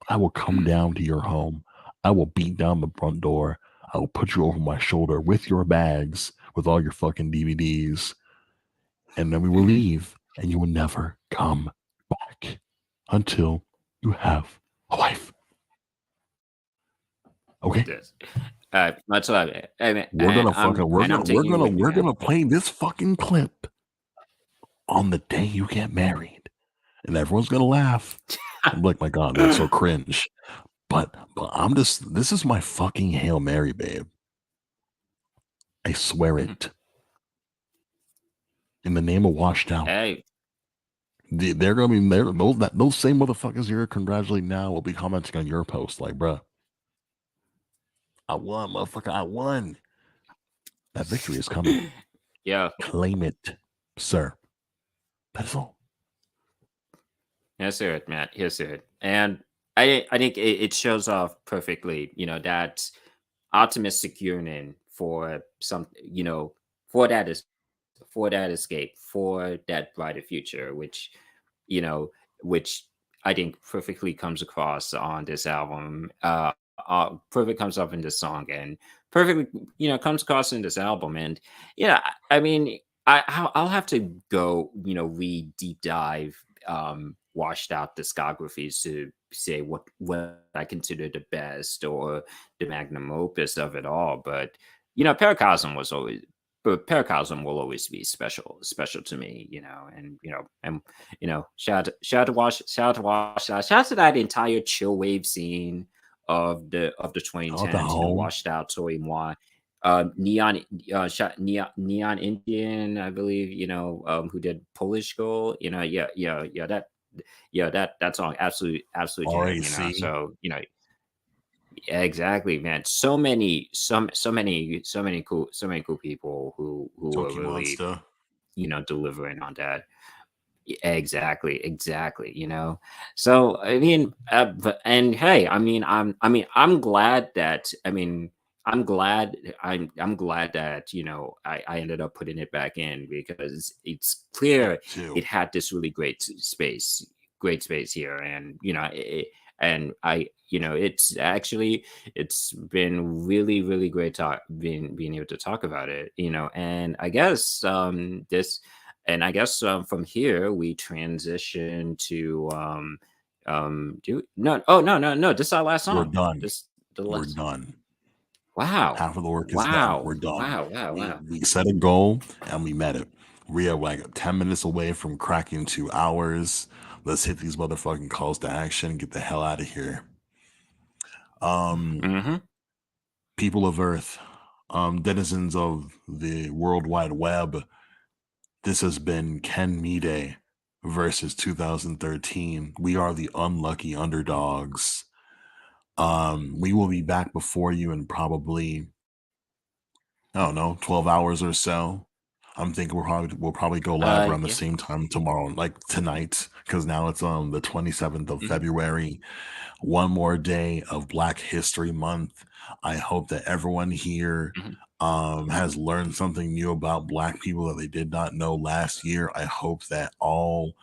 I will come down to your home. I will beat down the front door. I will put you over my shoulder with your bags, with all your fucking DVDs, and then we will leave, and you will never come back until you have a wife. Okay? This. Much love. And, We're and gonna I'm fucking we're and I'm gonna we're taking you gonna with me, we're man. gonna play this fucking clip on the day you get married, and everyone's gonna laugh. I'm like, my God, that's so cringe. But I'm just this is my fucking Hail Mary, babe. I swear Mhm. it. In the name of washed out. Hey, They're gonna be there. Those same motherfuckers you're congratulating now will be commenting on your post, like, bruh, I won, motherfucker, I won. That victory is coming. yeah. Claim it, sir. That's all. Yes, sir, Matt. Yes, sir. And I think it shows off perfectly, that optimistic yearning for for that is for that escape, for that brighter future, you know, which I think perfectly comes across on this album. Perfect comes up in this song, and perfectly, comes across in this album. And I mean, I'll have to go, read deep dive, washed out discographies to say what I consider the best or the magnum opus of it all. But Paracosm was always. But Paracosm will always be special to me, and shout out to that entire chill wave scene of the Out the 2010s. home. Washed out Toy Moi, Neon Indian, I believe. Who did Polish Girl. That song absolute jam. RAC. Yeah, exactly, man. So many cool people who were Toki really Monster. delivering on that. Exactly. So I mean, and hey, I'm glad that I'm glad that I ended up putting it back in because it's clear Too. it had this really great space. great space here, and and I, it's been really, really great talk being able to talk about it, and I guess I guess from here we transition to do no oh no, this is our last We're song. done. This the We're last. done. Wow. Half of the work is done. Wow. We're done. Wow. Wow. We Wow. we set a goal and we met it. We are like 10 minutes away from cracking 2 hours. Let's hit these motherfucking calls to action and get the hell out of here. Um, Mm-hmm. People of Earth, denizens of the World Wide Web, this has been Ken Mide versus 2013. We are the unlucky underdogs. We will be back before you in probably, I don't know, 12 hours or so. I'm thinking we'll probably go live around the Yeah. same time tomorrow, like tonight, because now it's on the 27th of Mm-hmm. February. One more day of Black History Month. I hope that everyone here Mm-hmm. has learned something new about Black people that they did not know last year. I hope that all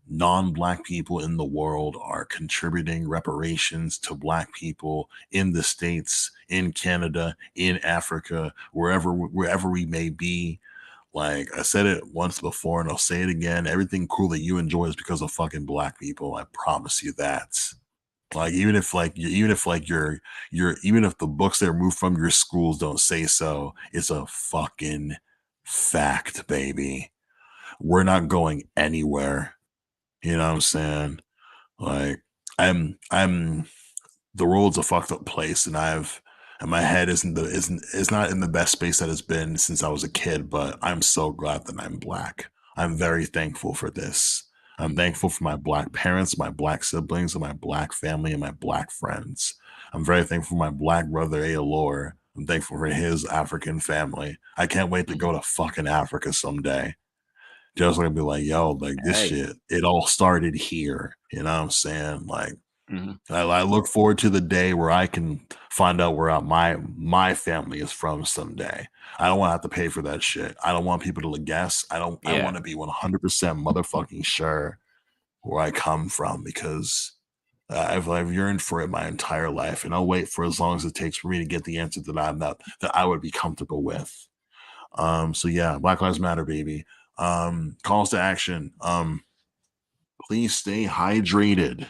non-Black people in the world are contributing reparations to Black people in the States, in Canada, in Africa, wherever we may be. Like I said it once before and I'll say it again. Everything cool that you enjoy is because of fucking Black people. I promise you that. Like even if the books that are moved from your schools don't say so, it's a fucking fact, baby. We're not going anywhere. You know what I'm saying? Like I'm the world's a fucked up place, and my head is not in the best space that it's been since I was a kid, but I'm so glad that I'm Black. I'm very thankful for this. I'm thankful for my Black parents, my Black siblings, and my Black family and my Black friends. I'm very thankful for my Black brother Aolor. I'm thankful for his African family. I can't wait to Mm-hmm. go to fucking Africa someday. Just like be like, yo, like this Hey. shit, it all started here. You know what I'm saying? Like Mm-hmm. I look forward to the day where I can find out where my family is from someday. I don't want to have to pay for that shit. I don't want people to guess. I Yeah. want to be 100% motherfucking sure where I come from because I've yearned for it my entire life, and I'll wait for as long as it takes for me to get the answer that I would be comfortable with. So yeah, Black Lives Matter, baby. Calls to action. Please stay hydrated.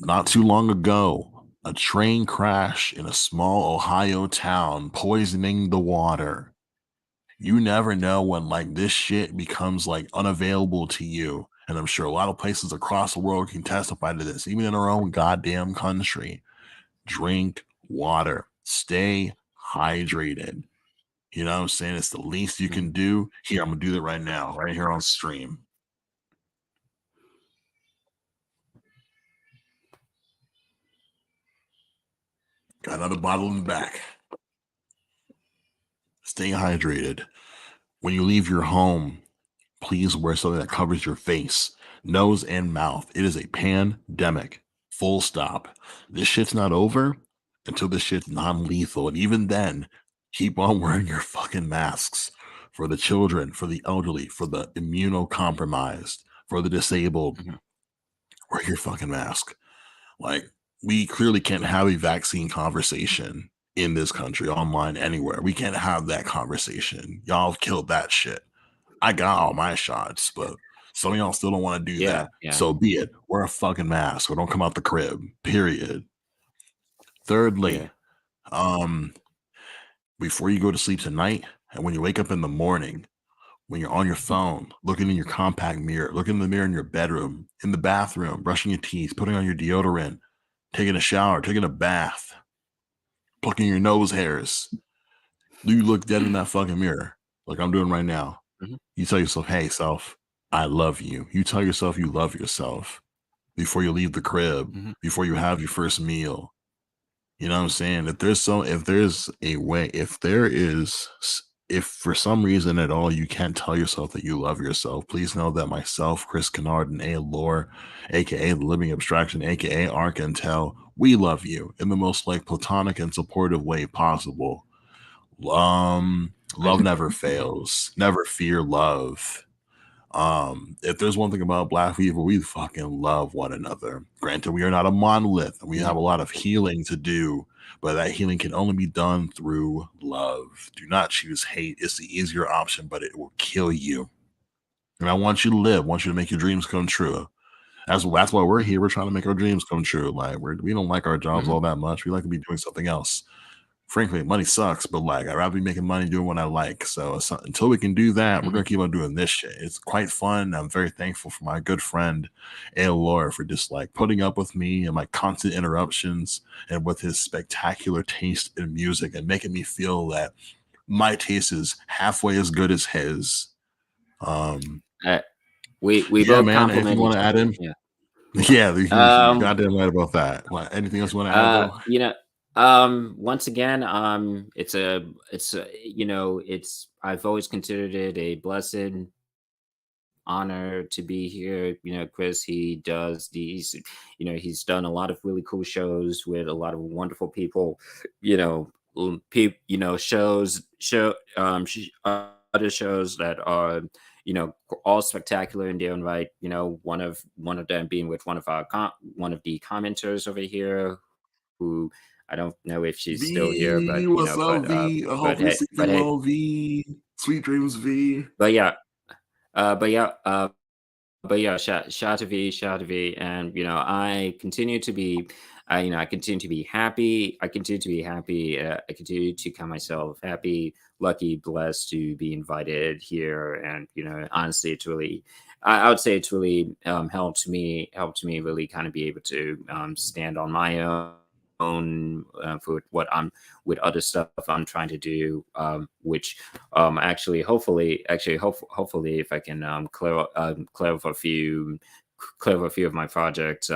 Not too long ago, a train crash in a small Ohio town poisoning the water. You never know when like this shit becomes like unavailable to you. And I'm sure a lot of places across the world can testify to this, even in our own goddamn country. Drink water. Stay hydrated. You know what I'm saying? It's the least you Mm-hmm. can do. Here, I'm gonna do that right now, right here on stream. Got another bottle in the back. Stay hydrated. When you leave your home, please wear something that covers your face, nose, and mouth. It is a pandemic. Full stop. This shit's not over until this shit's non lethal. And even then, keep on wearing your fucking masks for the children, for the elderly, for the immunocompromised, for the disabled. Mm-hmm. Wear your fucking mask. Like, we clearly can't have a vaccine conversation in this country, online, anywhere. We can't have that conversation. Y'all have killed that shit. I got all my shots, but some of y'all still don't want to do Yeah. that. Yeah. So be it. Wear a fucking mask or don't come out the crib. Period. Thirdly, Yeah. um, before you go to sleep tonight and when you wake up in the morning, when you're on your phone, looking in your compact mirror, looking in the mirror in your bedroom, in the bathroom, brushing your teeth, putting on your deodorant, taking a shower, taking a bath, plucking your nose hairs. Do you look dead in that fucking mirror like I'm doing right now? Mm-hmm. You tell yourself, hey, self, I love you. You tell yourself you love yourself before you leave the crib, Mm-hmm. before you have your first meal. You know what I'm saying? If there's a way, if for some reason at all you can't tell yourself that you love yourself, please know that myself, Chris Kennard, and A. Lore, aka the Living Abstraction, aka Ark and Tell, we love you in the most like platonic and supportive way possible. Love never fails. Never fear love. If there's one thing about Black people, we fucking love one another. Granted, we are not a monolith, and we have a lot of healing to do, but that healing can only be done through love. Do not choose hate. It's the easier option, but it will kill you. And I want you to live. I want you to make your dreams come true. That's why we're here. We're trying to make our dreams come true. Like we don't like our jobs Mhm. all that much. We like to be doing something else. Frankly, money sucks, but like I'd rather be making money doing what I like. So until we can do that, we're Mhm. gonna keep on doing this shit. It's quite fun. I'm very thankful for my good friend A. Lore for just like putting up with me and my constant interruptions and with his spectacular taste in music and making me feel that my taste is halfway as good as his. Um, Uh, we yeah, both man. Anything compliment you want each to add other. in? Yeah. Yeah, you're Um. goddamn right about that. What, anything else you want to add Uh. though? You know. Once again, it's I've always considered it a blessed honor to be here. Chris, he does these, he's done a lot of really cool shows with a lot of wonderful people, other shows that are, all spectacular in their own right. One of them being with one of the commenters over here, who I don't know if she's still here, V, what's up, V? I hope you're but sleeping hey, well, V. Sweet dreams, V. but yeah, uh, but yeah, uh, but yeah, shout to V, and I continue to be, I continue to be happy. I continue to be happy. I continue to count myself happy, lucky, blessed to be invited here, and honestly, I would say it's really helped me really kind of be able to stand on my own for what I'm with other stuff I'm trying to do, which hopefully if I can clear a few of my projects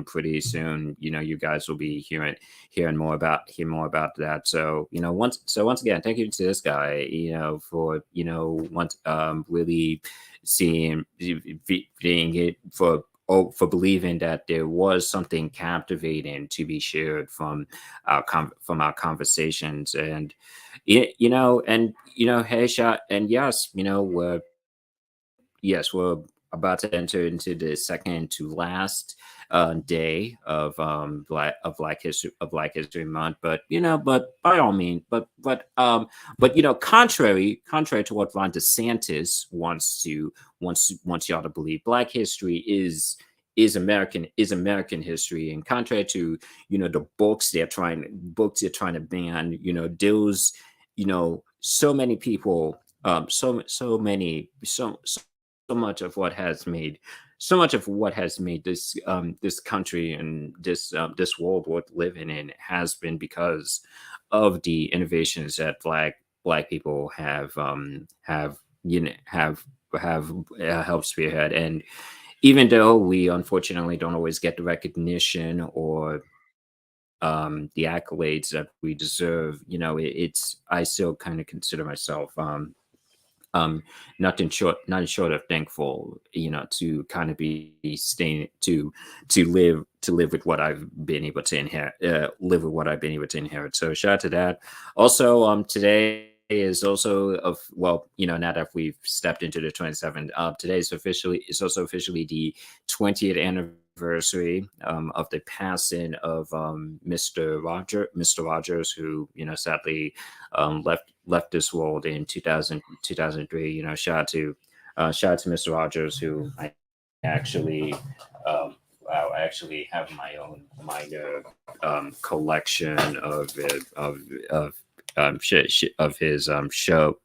pretty soon. You guys will be hearing more about that. So once again, thank you to this guy, for once really seeing being it for believing that there was something captivating to be shared from from our conversations. And hey, shot, and yes, we're about to enter into the second to last day of Black History Month. But by all means, but contrary to what Ron DeSantis wants y'all to believe, Black history is American history, and contrary to the books they're trying to ban, those so many people, so much of what has made this country and this world worth living in has been because of the innovations that black people have helped spearhead. And even though we unfortunately don't always get the recognition or the accolades that we deserve, it's I still kind of consider myself um nothing short of thankful, to kind of be staying to live with what I've been able to inherit. So shout out to that. Also, today is also of well, now that we've stepped into the 27th, today is also officially the 20th anniversary of the passing of Mr. Rogers, who sadly left this world in 2003. Shout out to Mr. Rogers, who um, I actually have my own minor collection of his show.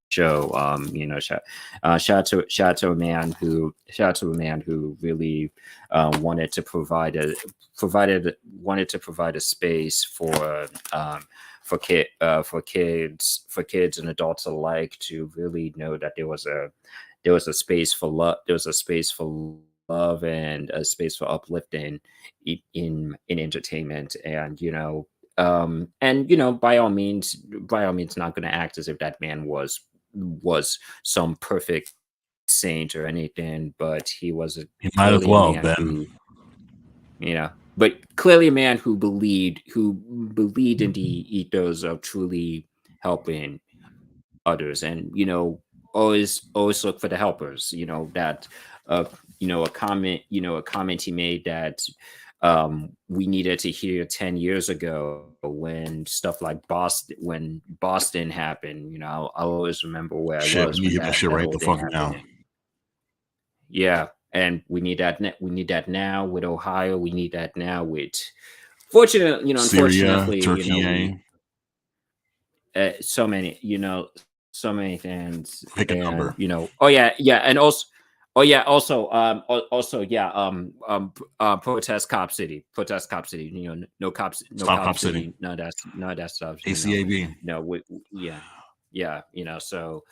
Shout out to a man who really wanted to provide a space for kids and adults alike to really know that there was a space for love and a space for uplifting in entertainment. And by all means not going to act as if that man was some perfect saint or anything, but he was You might as clearly a well, man Ben. who but clearly a man who believed in the ethos of truly helping others. And always look for the helpers. That uh a comment he made that we needed to hear 10 years ago when stuff like Boston happened. I'll always remember where I Shit, we was need to when hear that shit that right whole the thing fuck happened. now. And yeah, and we need that now with Ohio. We need that now with Syria, unfortunately, Turkey, we so many, so many things. pick a And number. oh yeah, yeah, and also, oh yeah, also, also, yeah, protest cop city, no cops, no Stop cop Cop City. city, none of that stuff, ACAB. yeah, yeah, so,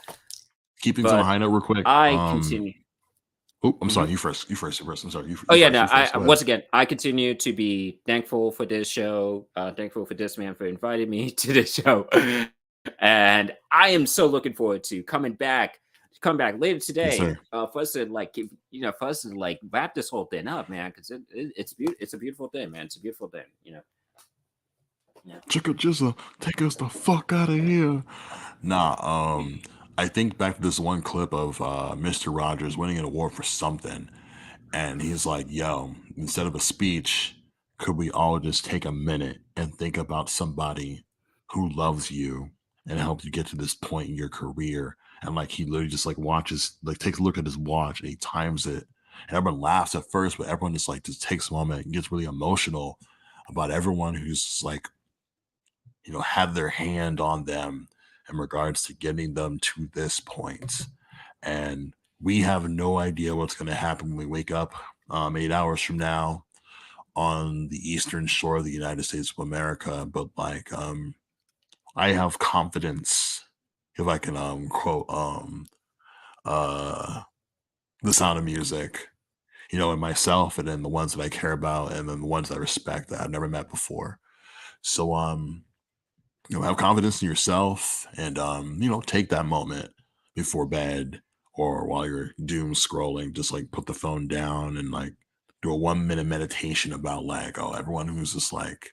Keep things on a but high note real quick. I continue. Oh, I'm sorry. Mhm. You first. You first. You first. I'm sorry. Oh You yeah, first. no. You first. I Go ahead. once again, I continue to be thankful for this show. Thankful for this man for inviting me to this show, and I am so looking forward to come back later Yes, today. sir. For us to for us to like wrap this whole thing up, man, because it's a beautiful thing, man. It's a beautiful thing, Yeah. Chicka Jizza, take us the fuck out of here. Nah, I think back to this one clip of Mr. Rogers winning an award for something, and he's like, yo, instead of a speech, could we all just take a minute and think about somebody who loves you and helped you get to this point in your career? And like he literally just like watches, like takes a look at his watch and he times it. And everyone laughs at first, but everyone just takes a moment and gets really emotional about everyone who's like, had their hand on them in regards to getting them to this point. And we have no idea what's going to happen when we wake up 8 hours from now on the eastern shore of the United States of America. But like, I have confidence, if I can quote uh, The Sound of Music, in myself and in the ones that I care about and then the ones that I respect that I've never met before. So have confidence in yourself and take that moment before bed or while you're doom scrolling, just like put the phone down and like do a 1 minute meditation about like, oh, everyone who's just like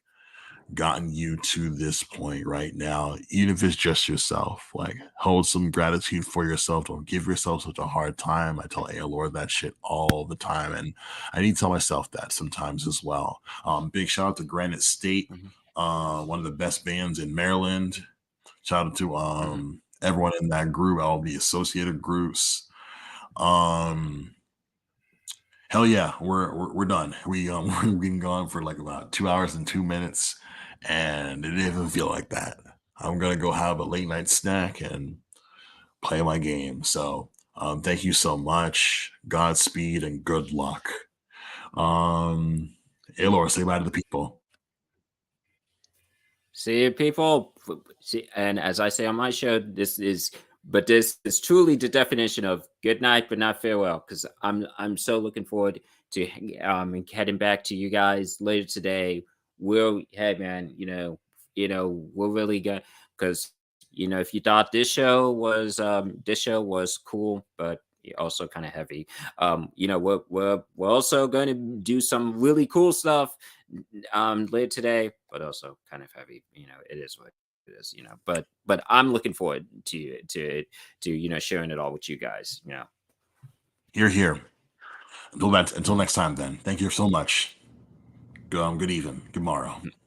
gotten you to this point right now, even if it's just yourself, like hold some gratitude for yourself. Don't give yourself such a hard time. I tell A Lord that shit all the time, and I need to tell myself that sometimes as well. Big shout out to Granite State, Mhm, one of the best bands in Maryland. Shout out to mhm. everyone in that group, all the associated groups. Um, Hell yeah, we're done. We've been gone for like about 2 hours and 2 minutes, and it didn't even feel like that. I'm gonna go have a late night snack and play my game. So thank you so much. Godspeed and good luck. Um, Elor, say bye to the people. See you, people. See, and as I say on my show, this is truly the definition of good night, but not farewell. Because I'm so looking forward to heading back to you guys later today. Hey man, we're really good because if you thought this show was cool, but also kind of heavy, we're also going to do some really cool stuff later today, but also kind of heavy. It is what it is. But I'm looking forward to sharing it all with you guys. You're here. Until next time, then. Thank you so much. Good evening. Good morrow.